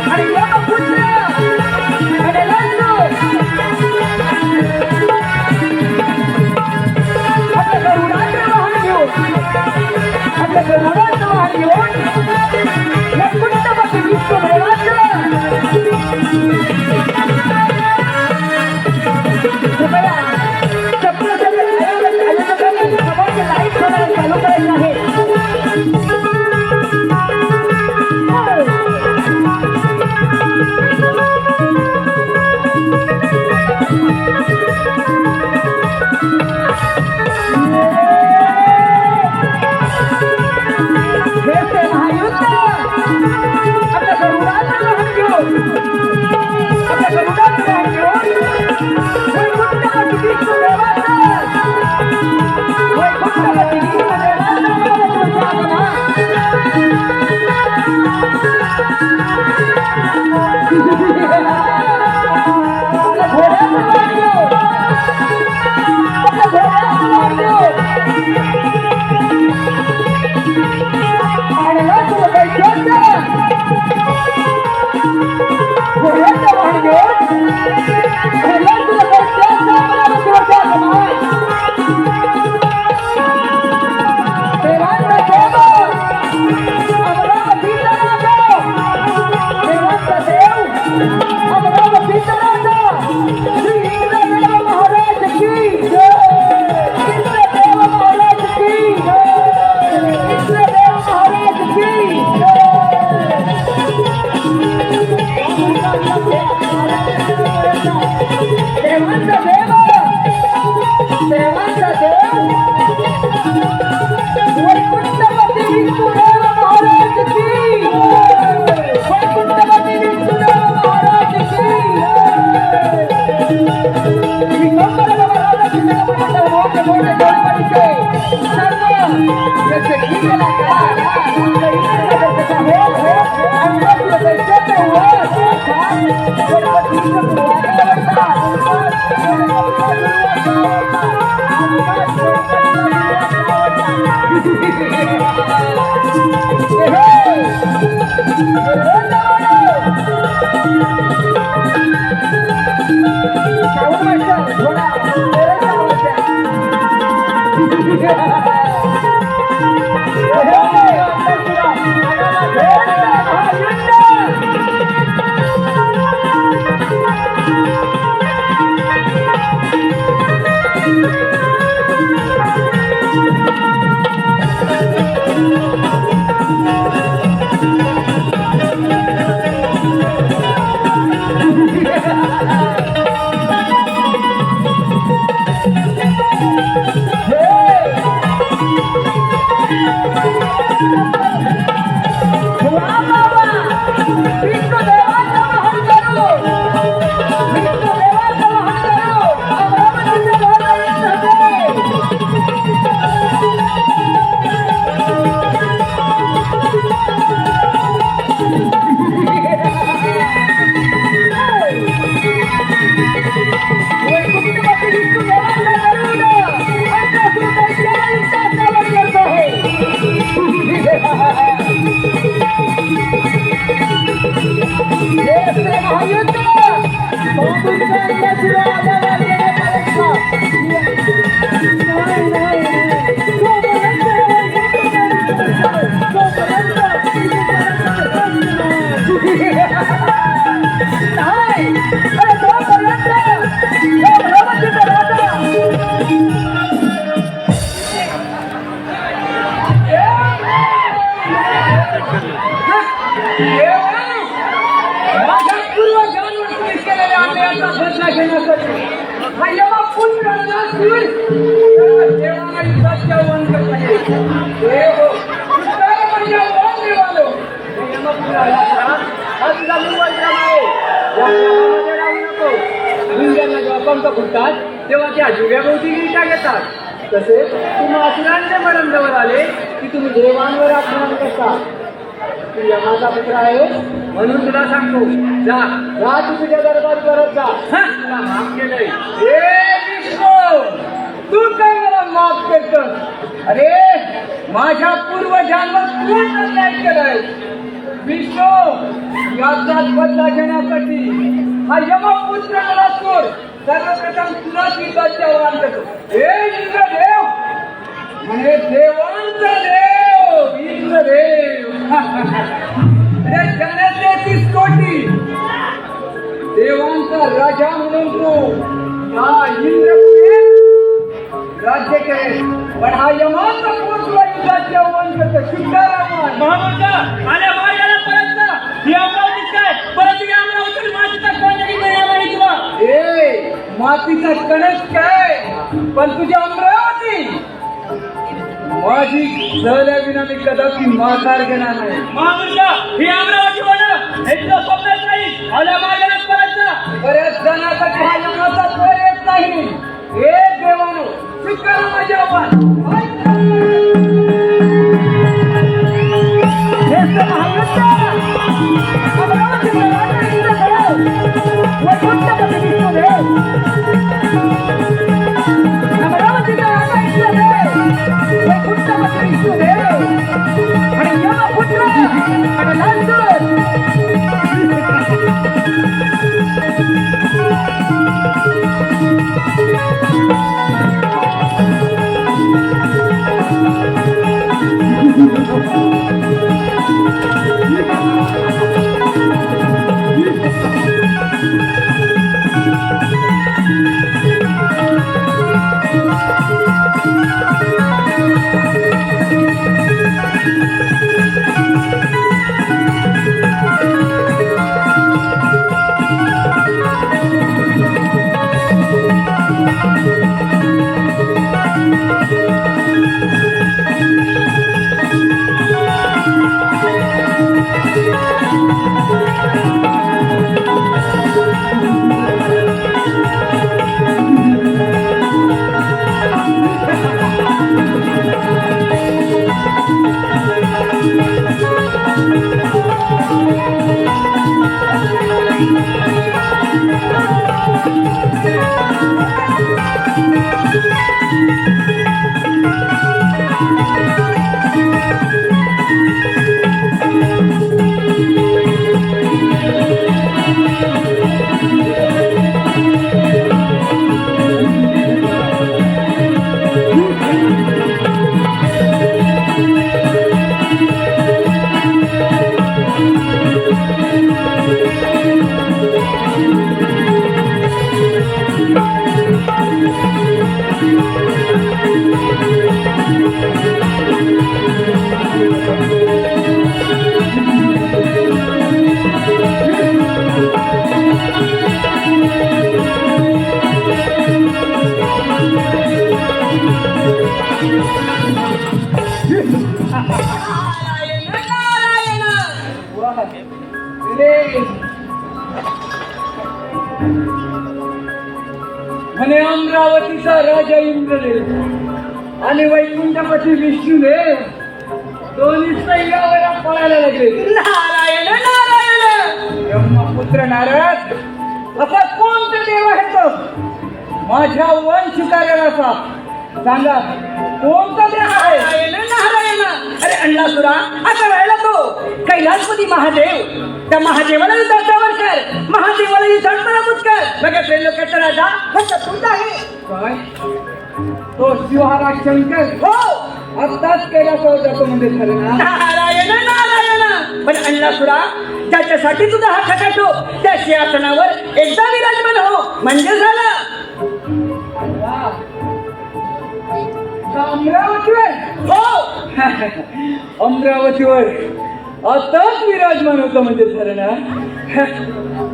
आणि यमपुत्र आणि लंडू आपल्या गरुडाचं वाहन घेऊन आपल्या गरुडाचं वाहन घेऊन वैकुंठपती विष्णुदेवाचं कृपया चक्र समोरचे लाईट चालू करायचं आहे हे महायुद्ध माझ्या पूर्वजांवर तुम्ही केलेल्या अन्यायाचा बदला घेण्यासाठी हा यमा पुत्र नसून देवाला युद्धाच्या वन करत आहे. देव कृष्णाला म्हणजे वन देवालो हे यमपुत्राला हा तुझा निर्वंशम आहे. या कामामध्ये राहू नको. मुंग्यांना जेव्हा पंख फुटतात तेव्हा त्या जुव्याभोवती गिरट्या घेतात. तसेच तुम्ही असुरांचे मरण जवळ आले की तुम्ही देवांवर आक्रमण करता. तू यमाचा पुत्र आहे म्हणून तुला सांगतो जा जा तू तुझ्या दरबार करत जा. तुला माफ केलंय. हे विष्णू तू काय मला माफ करतोस? अरे माझ्या पूर्वजांवर तू अन्याय केलाय. विष्णू याचाच बदला घेण्यासाठी हा यमपुत्र नरासूर सर्वप्रथम तुला युद्धाचे आव्हान करतो. हे इंद्रदेव म्हणे देवांचा देव इंद्रदेव अरे जगातले 30 कोटी देवांचा राजा म्हणून तू हा इंद्रपुरीत राज्य करेल. पण हा यमाचा पुत्र युद्धाचे आव्हान करतो. शुद्धारामान महामूर्ख आल्या मार्गाला परत जा. ही अमरावतीच काय परत या अमरावती मातीचा कोण जरी मिळणार नाही तुला. ए मातीचा कणस काय पण तुझी अमरावती माझी सहल्या मी कदापि माघार घेणार नाही. महामूर्ख ही अमरावती होणं हे तुझं स्वप्नच नाही. आल्या मार्गाला परत जा. बऱ्याच जणांसाठी हा यमाचा स्वर येत नाही. हे देवानो स्वीकारा माझे आव्हान. आणि अमरावतीचा राजा इंद्रदेव आणि वैकुंठपती विष्णुदेव दोन्ही सैन्यावर पळायला लागले. नारायण नारायण. ब्रह्मपुत्र नारद, असा कोणता देव आहे तो माझ्या वंश कार्याचा? सांगा, कोणता देव आहे? नारायण नारायण. अरे अण्णासुरा, आता राहिला तो कैलासपती महादेव. त्या महादेवाला युद्धावर कर, महादेवाला युद्धात पराभूत कर. बघा त्रैलोक्याचा राजा फक्त तुझा आहे. काय तो शिवहारा शंकर? हो. आत्ताच कैलासावर जातो म्हणजे खरं ना? नारायण नारायण. पण अण्णासुरा, ज्याच्यासाठी तुझा हा खटाटो त्या सिंहासनावर एकदा विराजमान हो म्हणजे झालं. वा. अमरावतीवर? हो. अमरावतीवर आताच विराजमान होतं म्हणजे खरं ना?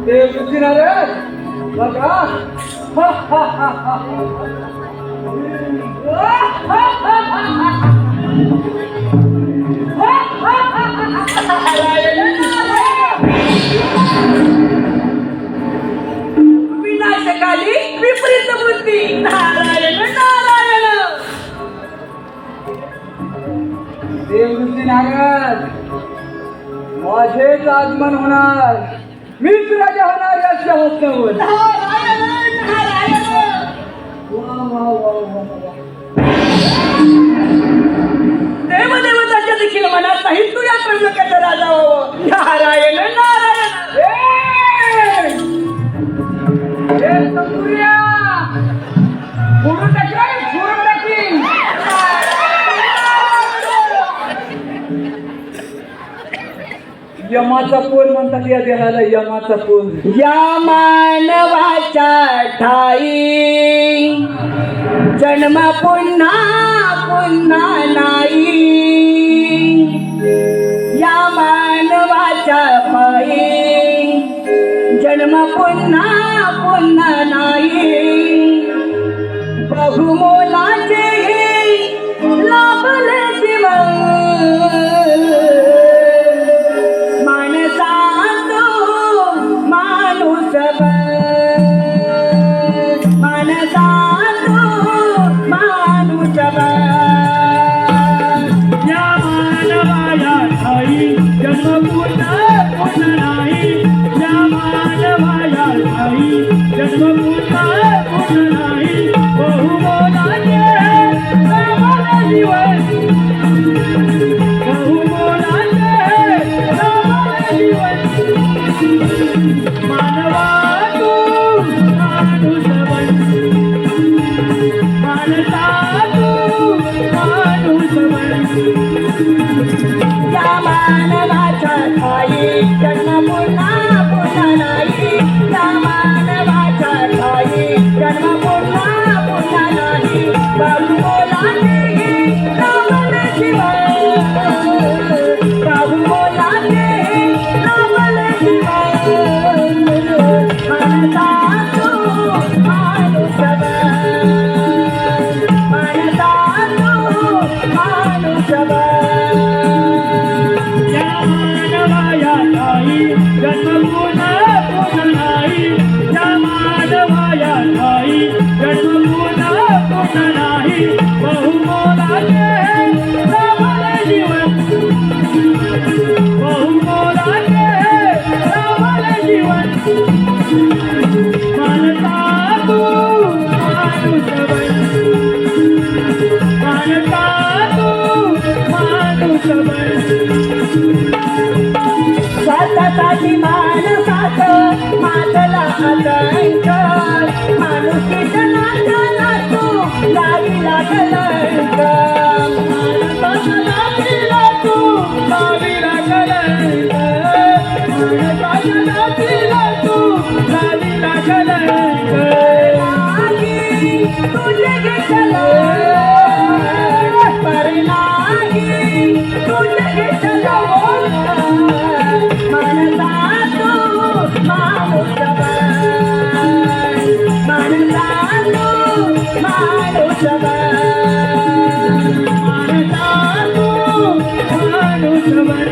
ते नारद बघा. विनाशकाली विपरीत बुद्धी. नारायण नारायण. देवऋषी नारद, माझेच आगमन होणार, मीच राजा होणार या सिंहासनावर. नारायण नारायण. वा वा वा वा वा. देवदेवताच्या देखील मनात नाही तू या त्रैलोक्याचा राजा व्हावं. नारायण नारायण. हे तंबुऱ्या, फोडून टाकेल, फोडून टाकीन. यमाचा पोल म्हणतात या देहाला, यमाचा पोल. या मानवाच्या ठाई जन्म पुन्हा पुन्हा नाही. या मानवाच्या पायी जन्म पुन्हा पुन्हा नाही. बहुमोलाचे लाभले जीवन माणसातो माणूस बन. माणसातो माणूस बन. या मानवाया ठाई जन्म पुन्हा पुन्हा नाही. या मानवाया ठाई जन्म पुन्हा पुन्हा नाही. बहुमोलाचे लाभले जीवन, बहुमोलाचे लाभले जीवन. मानवा तू माणूस बन, मानसा तू माणूस बन. या मानवाच्या ठाई जन्म पुन्हा पुन्हा नाही. या मानवाच्या ठाई जन्म पुन्हा पुन्हा नाही. बहुमोलाचे लाभले जीवन, बहुमोलाचे लाभले जीवन. माणसा तू माणूस बन. माणसा तू माणूस बन. या मानवाया ठाई जन्म पुन्हा पुन्हा नाही. या मानवाया ठाई जन्म पुन्हा पुन्हा नाही. बहुमोलाचे लाभले जीवन, बहुमोलाचे लाभले जीवन. मानसा तू माणूस बन, मानसा तू माणूस बन. स्वतःसाठी माणसाचं मातला अलंकार. माणुसीच्या नात्याला तू लाविला कलंक. माणसाच्या नातीला तू लाविला कलंक. माणसाच्या नातीला तू लाविला कलंक. नाही तुझे घेतलं परनाही तुझे घेतलं. माणसा तू माणूस बन. माणसा तू माणूस बन. मानसा तू माणूस बन,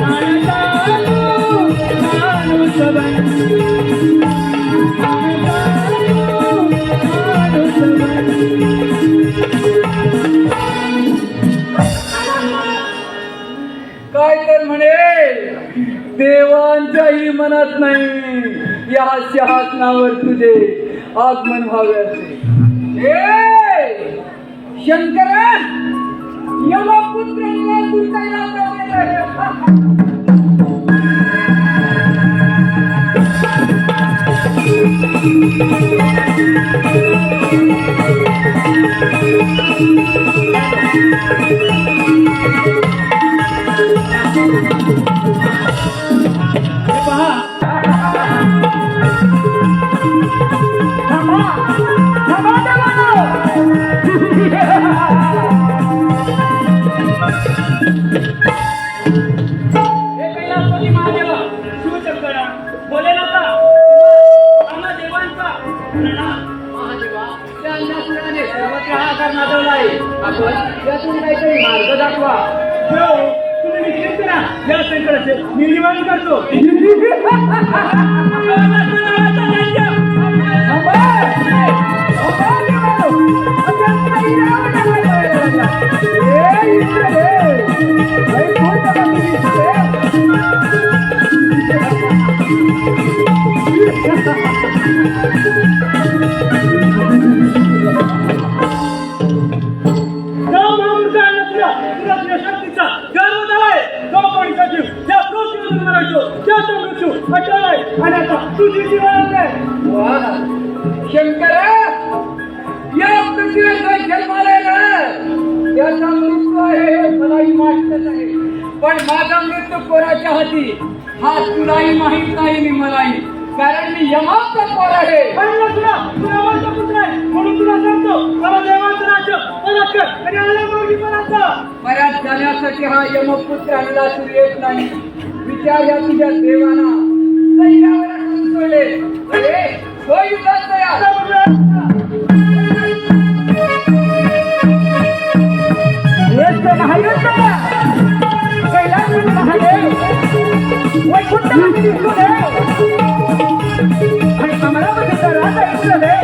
मानसा तू माणूस बन. मानसा तू तर म्हणे देवांच्याही मनात नाही या सिंहासनावर तुझे आगमन व्हावे असे. ए शंकरा, यमपुत्रांना कुंतायला पावले. हे कैलासपती महादेवा, शिवशंकरा, भोलेनाथा, आम्हा देवांचा प्रणाम. महादेवा, त्या अन्नासुराने सर्वत्र हाहाकार माजवला आहे. आपण यातून काहीतरी मार्ग दाखवा. देव, तुम्ही निश्चित करा, या संकटाचे मी निवारण करतो. शक्तीचा गर्व झालाय. तो कोणीचा जीव त्या पृथ्वीवरून मराठो त्याचा मृत्यू अटळाय आणि आता तुझी जीवन आहे. वा शंकरा, या पृथ्वीवर जन्माला ना त्याचा मृत्यू आहे हे मलाही माहीतच आहे. पण माझा मृत्यू कोणाच्या हाती हा तुलाही माहीत नाही नि मलाही. कारण मी यमाचा पोर आहे. तुला माझा पुत्र आहे म्हणून तुला सांगतो, मला देवांचं राज्य परत कर आणि आला मौलीपणाचा. परत जाण्यासाठी हा यमपुत्र आणला तू येत नाही. विचार या तुझ्या देवाना सैन्यावर आणून सोडले. अरे तो युद्धात तयार. महायुद्ध कैलास महादेव वैकुंठामध्ये दिसू दे आणि अमरावतीचा राजा इंद्रदेव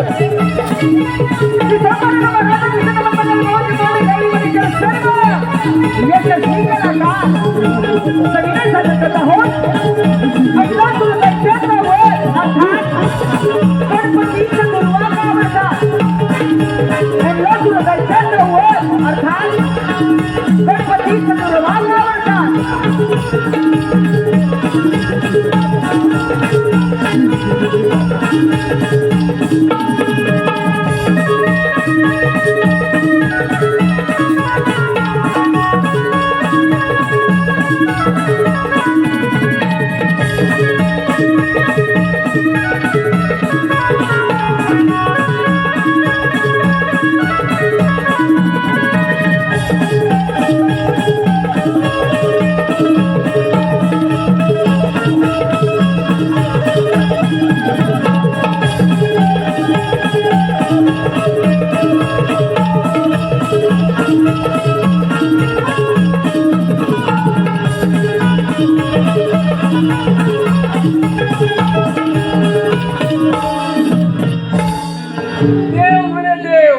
देव म्हणे देव,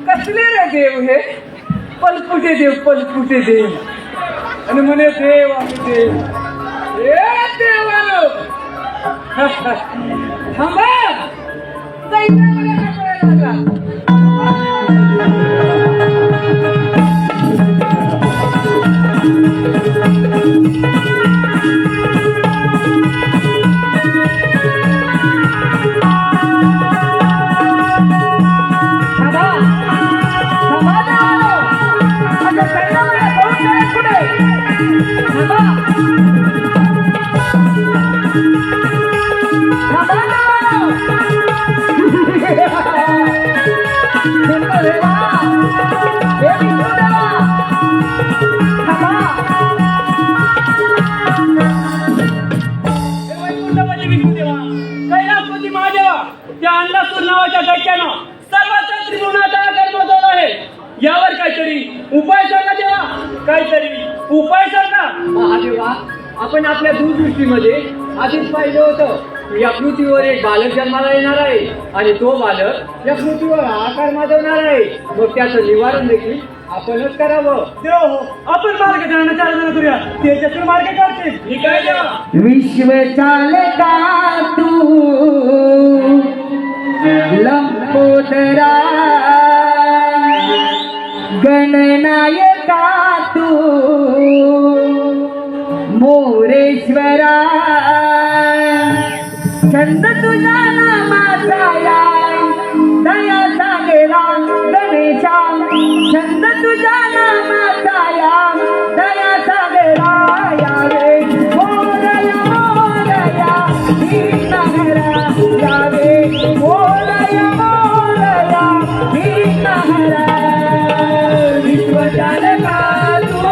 कसले रे देव हे? पलपुटे देव, पलपुटे देव. आणि म्हणे देव आहे देव. ए देवानो थांबा. सैन्यामध्ये काय करायला लागला? कैलासपती महादेवा, त्या अन्नासूर नावाच्या दैत्यानं सर्वांच्या त्रिभुवनात आकार बसवला आहे. यावर काहीतरी उपाय सांगा देवा, काहीतरी उपाय सांगा. महादेवा, आपण आपल्या दूरदृष्टीमध्ये आधीच पाहिलं होतं या पृथ्वीवर एक बालक जन्माला येणार आहे आणि तो बालक या पृथ्वीवर आकार माजवणार आहे. मग त्याचं निवारण देखील आपणच करावं. देव हो आपण मार्ग जणांना 4 जण करूया त्याच्यातून मार्ग काढतील ठीक आहे देवा विश्व चालका तू लंबोदरा गणनायका तू मोरेश्वरा छंद तुझा नामाचा या दया सागेला गणेशा छंद तुझा नामाचा या दया सागेला यावे मोरया मोरया दीनहरा यावे मोरया मोरया दीनहरा विश्वचालका तू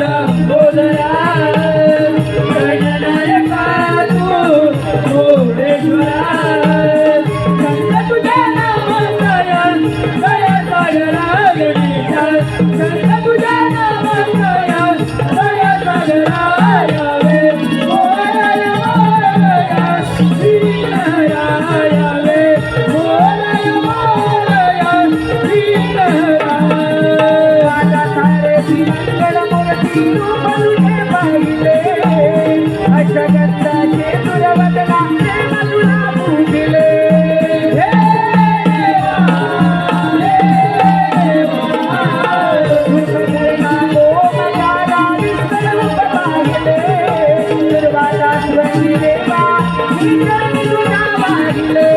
लंबोदरा गणनायका तू मोरेश्वरा छंद तुझ्या नामाचा या दया सागरा गणेशा छंद तुझ्या नामाचा या दया सागरा यावे मोरया मोरया दीनहरा यावे मोरया मोरया दीनहरा राजा सारे मंगल मूर्ती रूप तुझे पाहिले अष्टगंधाचे सुरवदना प्रेम तुला पूजिले रूपधरणा ओमकारा विश्वरूप पाहिले दुर्वासा स्वयं देवा ही चरणी तुझा वाहिले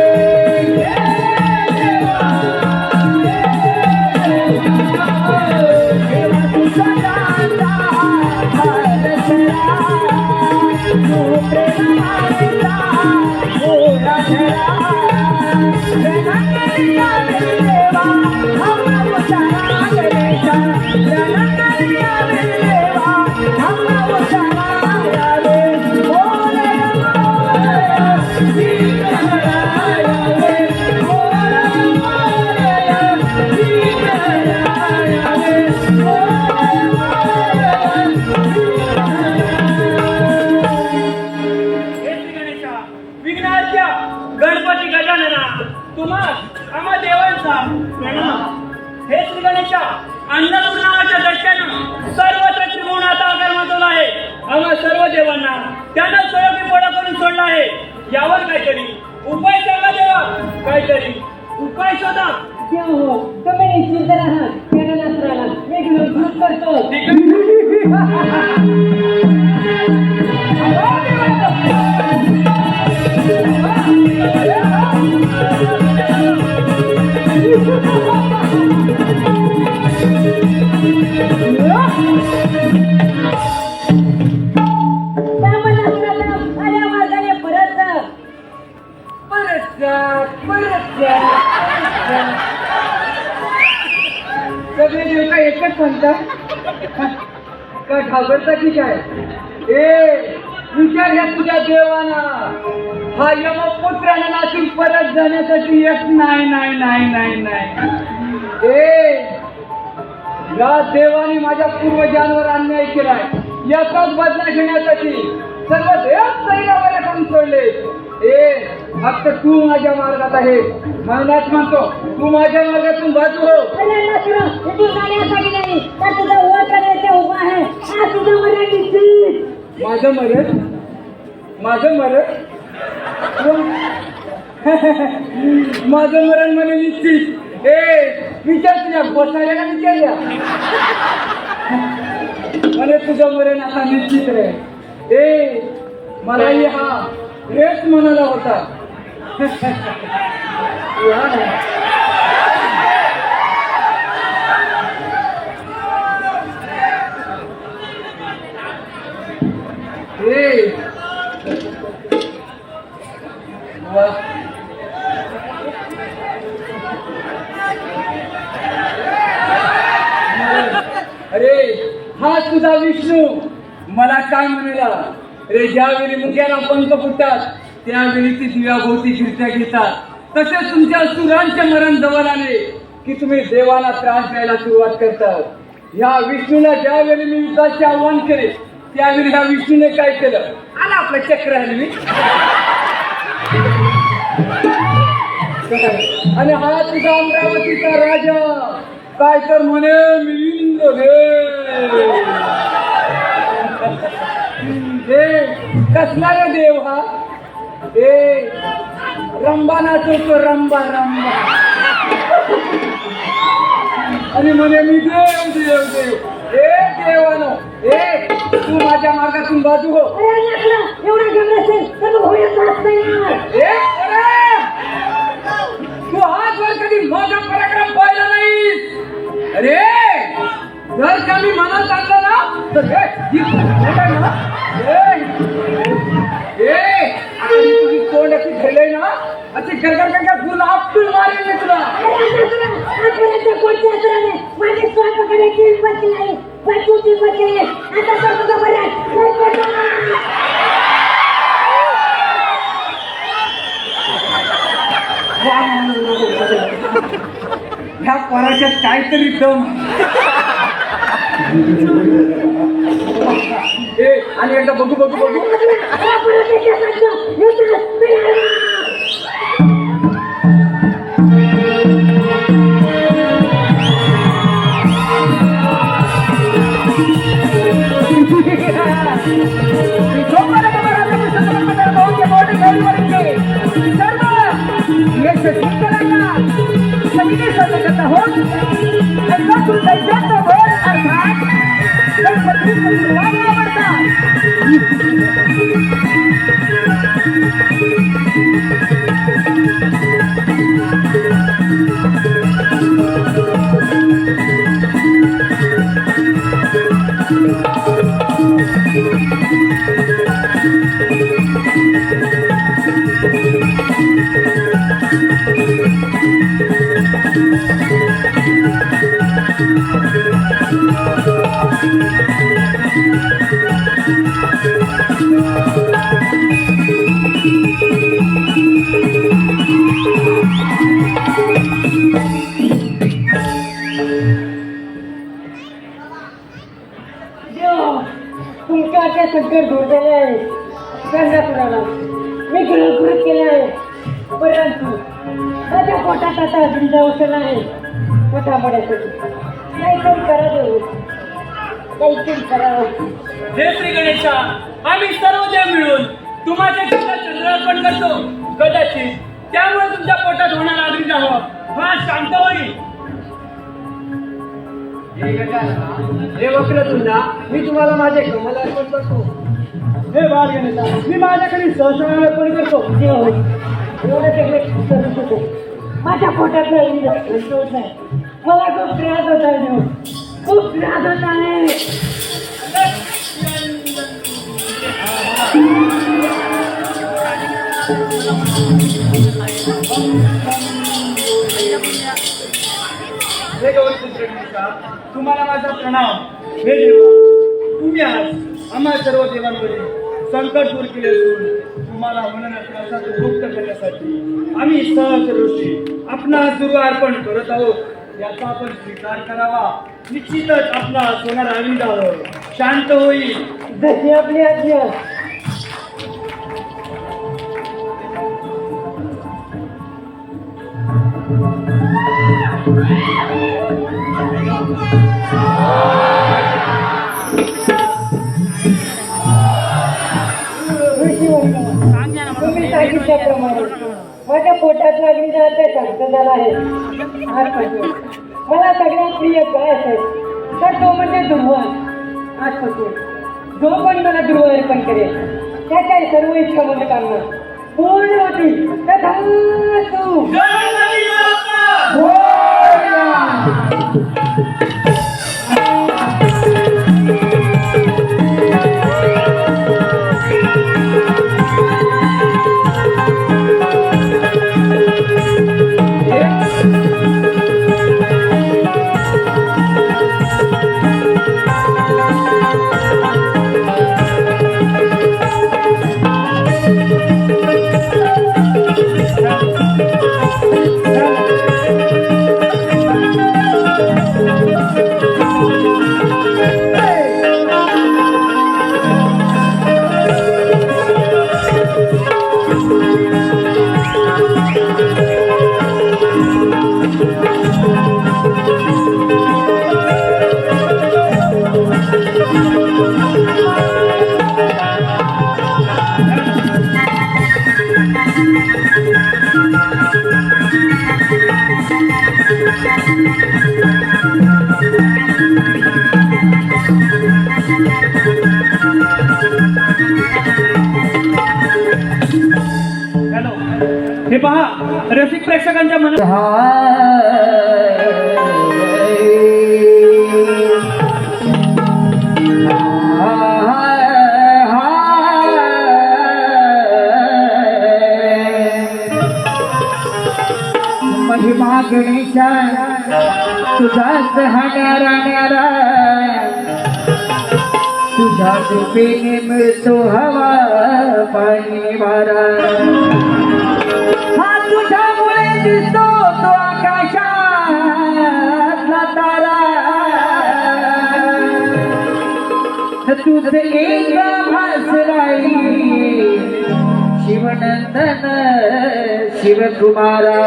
देवा तुझा दाता भारतरा तू प्रेम मारला ओरा धरा रणकलिया देवा हम उतारा गणेशा रणकलिया देवा हम उतारा यावे मोरया मोरया दीनहरा यावे मोरया मोरया दीनहरा यावे मोरया मोरया हे श्री गणेशा विघ्नाच्या गणपती गजानना तुम्हा आम्हा देवांचा प्रणाम हे श्री गणेशा अन्नपूर्णाच्या दर्शनानं सर्वत्र त्रिभुवनाचा आकार माजवला आहे आम्हा सर्व देवांना त्यानं स्वयंपी पोळा करून सोडला आहे यावर काहीतरी उपाय सांगा देवा काहीतरी उपाय शोधा देव हो तुम्ही निश्चिंत राहा गणनास्त्राला वेगळं दूर करतो आल्या मार्गाने परत जा. परत जा. सगळे देव काय एकच म्हणतात का घाबरता की काय विचार या तुझ्या देवाना हा यमपुत्राने नाचून परत जाण्यासाठी एक नाही या देवाने माझ्या पूर्वजांवर अन्याय केलाय याचाच बदला घेण्यासाठी सर्व देव सैरावर करून सोडले फक्त तू माझ्या मार्गात आहे म्हणूनच म्हणतो तू माझ्या मार्गातून बाजू हो तू जाण्यासाठी नाही तर तुझा वर करायचा उभा आहे हा तुझा मरण निश्चित माझं मरण माझं मरण म्हणे निश्चित विचार तुझ्या बसायला विचारल्या म्हणे तुझं मरण आता निश्चित रे मलाही हा हेच म्हणाला होता अरे हा तुझा विष्णू मला काय म्हणेला रे ज्यावेळी मुख्याला पंख फुटतात त्यावेळी ती दिव्याभोवती फिरत्या घेतात तसेच तुमच्या सुरांचे मरण जवळ आले की तुम्ही देवाला त्रास द्यायला सुरुवात करता ह्या विष्णूला ज्यावेळी मी युद्धाचे आव्हान केले त्यावेळी ह्या विष्णूने काय केलं आला आपलं चक्र हलवी आणि हा तुझा अमरावतीचा राजा काय तर म्हणे मी इंद्र हे कसला रे देव हा ए रंबा नाचवतो रंबा रंबा आणि म्हणे मी देव देव देव ए देवानो ए तू माझ्या मार्गातून बाजू हो एवढा गेला असेल तर होईल नाही ए अरे तू आजवर कधी माझा पराक्रम पाहिला नाही अरे जर का मी मनात आणलं ना तर हे काय ना तुझी तोंड अशी ठेवलंय ना अशी गरगर गरगर फुल आपटून मारेल मी तुला माझी स्वतःकडे हिंमत नाही बचूची हिंमत नाही आता तर तुझं बरं ह्या पराच्यात काहीतरी दम ए आणि एकदा बघू बघू बघू तुमच्या त्या संकट दूर झाले आहे गंगापुराला मी गुरुकृत केले आहे परंतु माझ्या पोटात आता अग्निदा उचलला आहे पोटामध्ये काहीतरी करा देऊ काहीतरी करावं हे श्री गणेशा आम्ही सर्व देव मिळून तुम्हाला चंद्रार्पण करतो कदाचित त्यामुळे तुमच्या पोटात होणारा अग्निदा हा शांत होईल हे वक्रतुंडा मी तुम्हाला माझे कमल अर्पण करतो हे बाल गणेशा मी माझ्याकडे सहस्र अर्पण करतो एवढं सगळे करू शकतो माझ्या पोटात होत नाही मला खूप त्रास होत आहे खूप त्रास होत आहे हे गौरीपुत्र गणेशा तुम्हाला माझा प्रणाम हे देवा तुम्ही आज आम्हा सर्व देवांवरील संकट दूर केले असून तुम्हाला होणाऱ्या त्रासातून मुक्त करण्यासाठी आम्ही सहज ऋषी आपणास गुरु अर्पण करत आहोत याचा आपण स्वीकार करावा निश्चितच आपला होणारा अग्निदाह शांत होईल जशी आपली आज्ञा तुम्ही सांगितल्याप्रमाणे माझ्या पोटात अग्निदाह शांत झाला आहे आजपासून मला सगळ्यात प्रिय काय असेल तर तो म्हणजे ध्रुव आजपासून जो कोणी मला ध्रुव अर्पण करेल त्याच्या सर्व इच्छा मनोकामना पूर्ण होतील तथास्तु. पहा रसिक प्रेक्षकांच्या मनात महिमा गणेशा तुझाच हाणारा तुझा कृपेने मिळतो हवा पाणी वारा हा तुझ्यामुळे दिसतो तो आकाशातला तारा तुझ एक भास राही शिवनंदन शिवकुमारा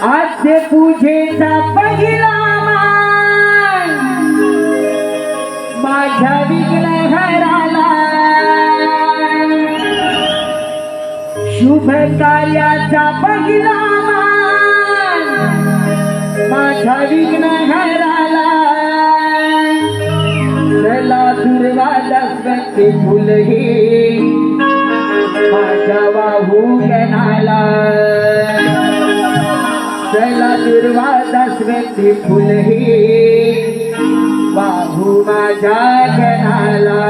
आज पूजेचा पहिला मान माझ्या विघ्नहराला शुभ कार्याचा पहिला मान माझ्या विघ्नहराला चला दुर्वादास्वते फुल हे माझ्या वाहू गणाला चला दुर्वादास्वते फुल हे वाहू माझ्या गणाला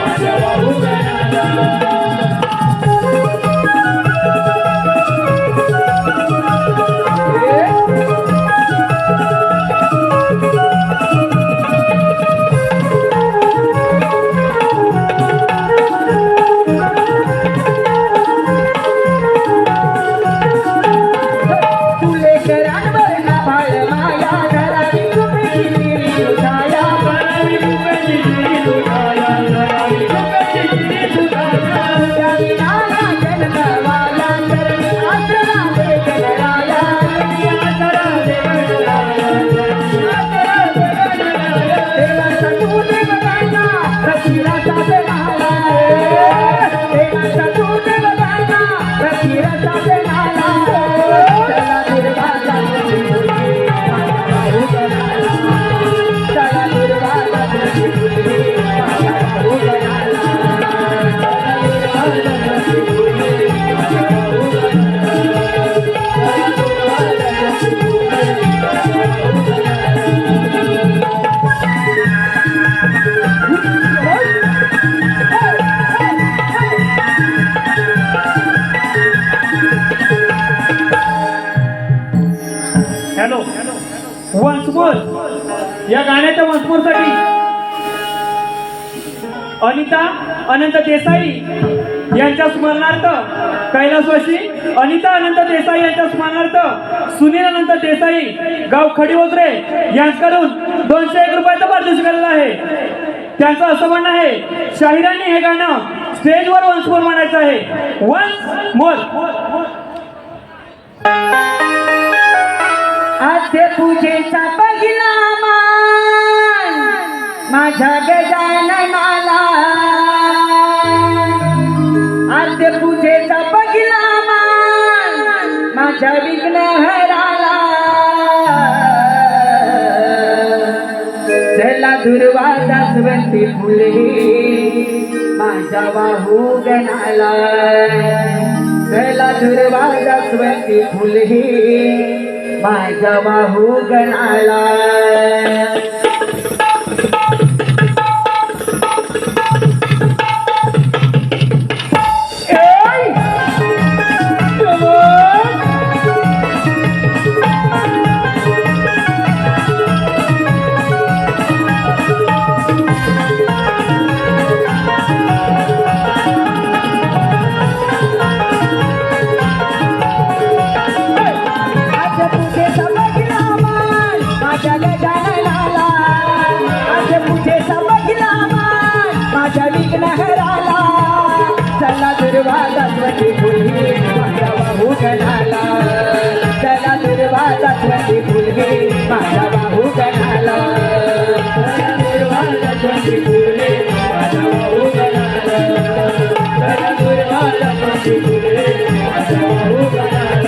माझ्या वाहू गणाला सपोर्टसाठी अनिता अनंत देसाई यांच्या स्मरणार्थ कैलासवासी अनिता अनंत देसाई यांच्या स्मरणार्थ सुनील अनंत देसाई गाव खडीवोजरे यांच्याकडून 201 रुपयाचं पारितोषिक आलेलं आहे. त्यांचं असं म्हणणं आहे शाहिरांनी हे गाणं स्टेजवर वन्स मोर म्हणायचं आहे. Once more. आद्य पूजेचा पहिला मान माझ्या गजाननाला, आद्य पूजेचा पहिला मान माझ्या विघ्नहराला. चला दुर्वा जास्वंती फुले माझ्या बाहू गणाला, चला दुर्वा जास्वंती फुले माझ्या बाहू गणाला. चला दुर्वा जास्वंती फुले माझ्या बाहू गणाला, चला दुर्वा जास्वंती फुले माझ्या बाहू गणाला, चला दुर्वा जास्वंती फुले माझ्या बाहू गणाला, चला दुर्वा जास्वंती फुले माझ्या बाहू गणाला.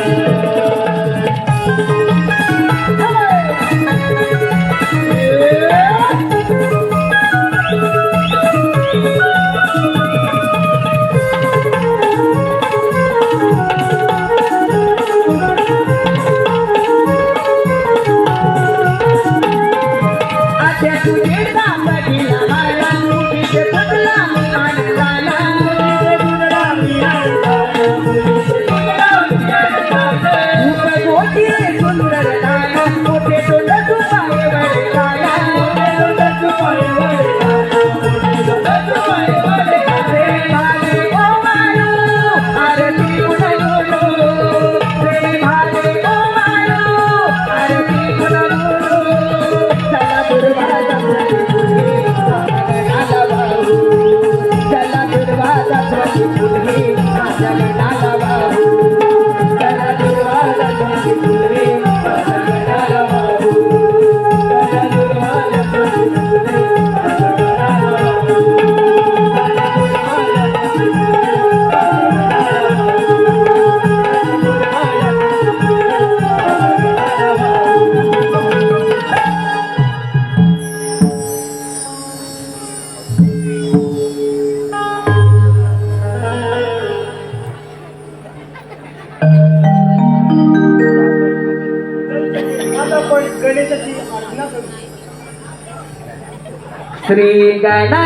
श्री गणा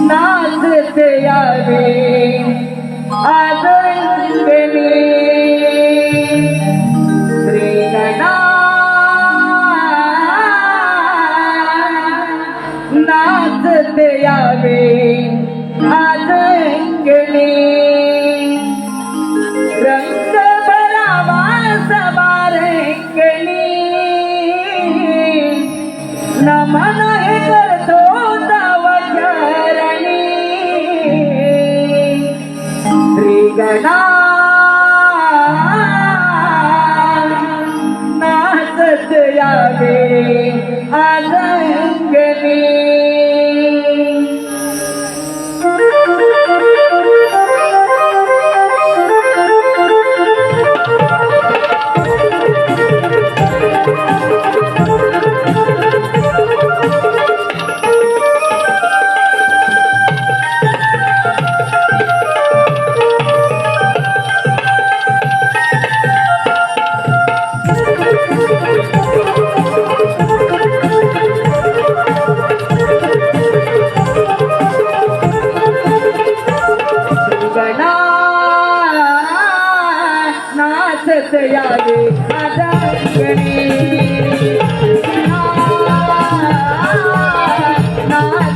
नाचते यावे आदंगणी, श्री गणा नाचते यावे आदंगणी. रंग भरावा सबारंगणी नमन हे करतो तव चरणी. श्री गणा नाचत यावे आदंगणी.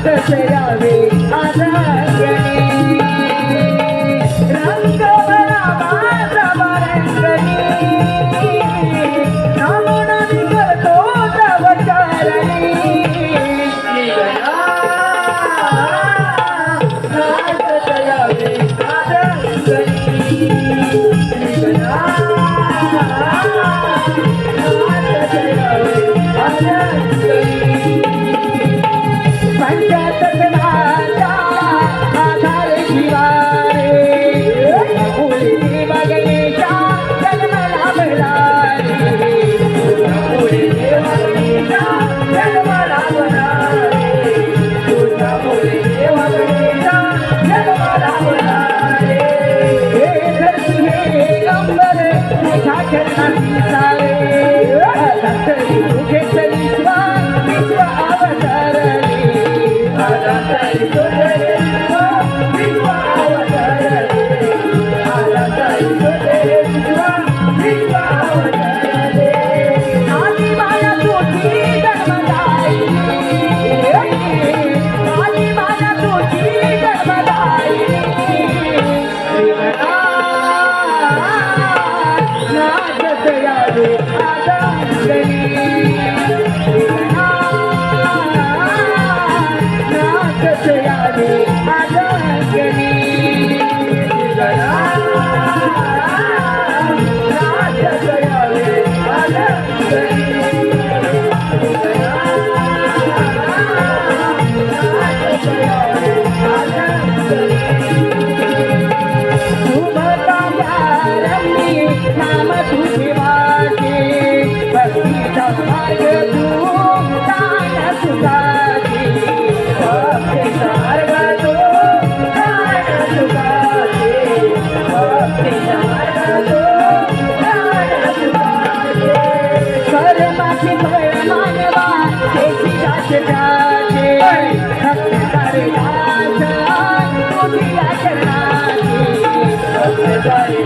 कसे यावे आदरणी रंग भरा माझा बारंगणी नामोनानी करतो तव चरणी निघणा नाचत यावे आदरणी निघणा नाचत यावे आदरणी पंचतत्वाचा आधार शिवारे फुले बगलेचा जन्मला भरारे फुले बगलेचा जन्मला भरारे तुझ्या फुले बगलेचा जन्मला भरारे हे धरती हे अंबर तुझ्या चरणाची सारे धरती तुझे विश्वा विश्व अवतरले नाम तुझे वाटे भक्तीचा मार्ग तू दान तुझाचे भक्तीचा मार्ग तू दान तुझाचे भक्तीचा मार्ग तू दान तुझाचे कर्माची फळ मानवा त्याची जाचे त्याचे भक्तारे दास तुझी चरणाचे भक्तारे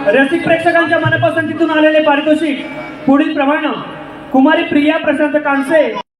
रसिक प्रेक्षकांच्या मनपसंतीतून आलेले पारितोषिक पुढील प्रमाणे कुमारी प्रिया प्रशांत कांसे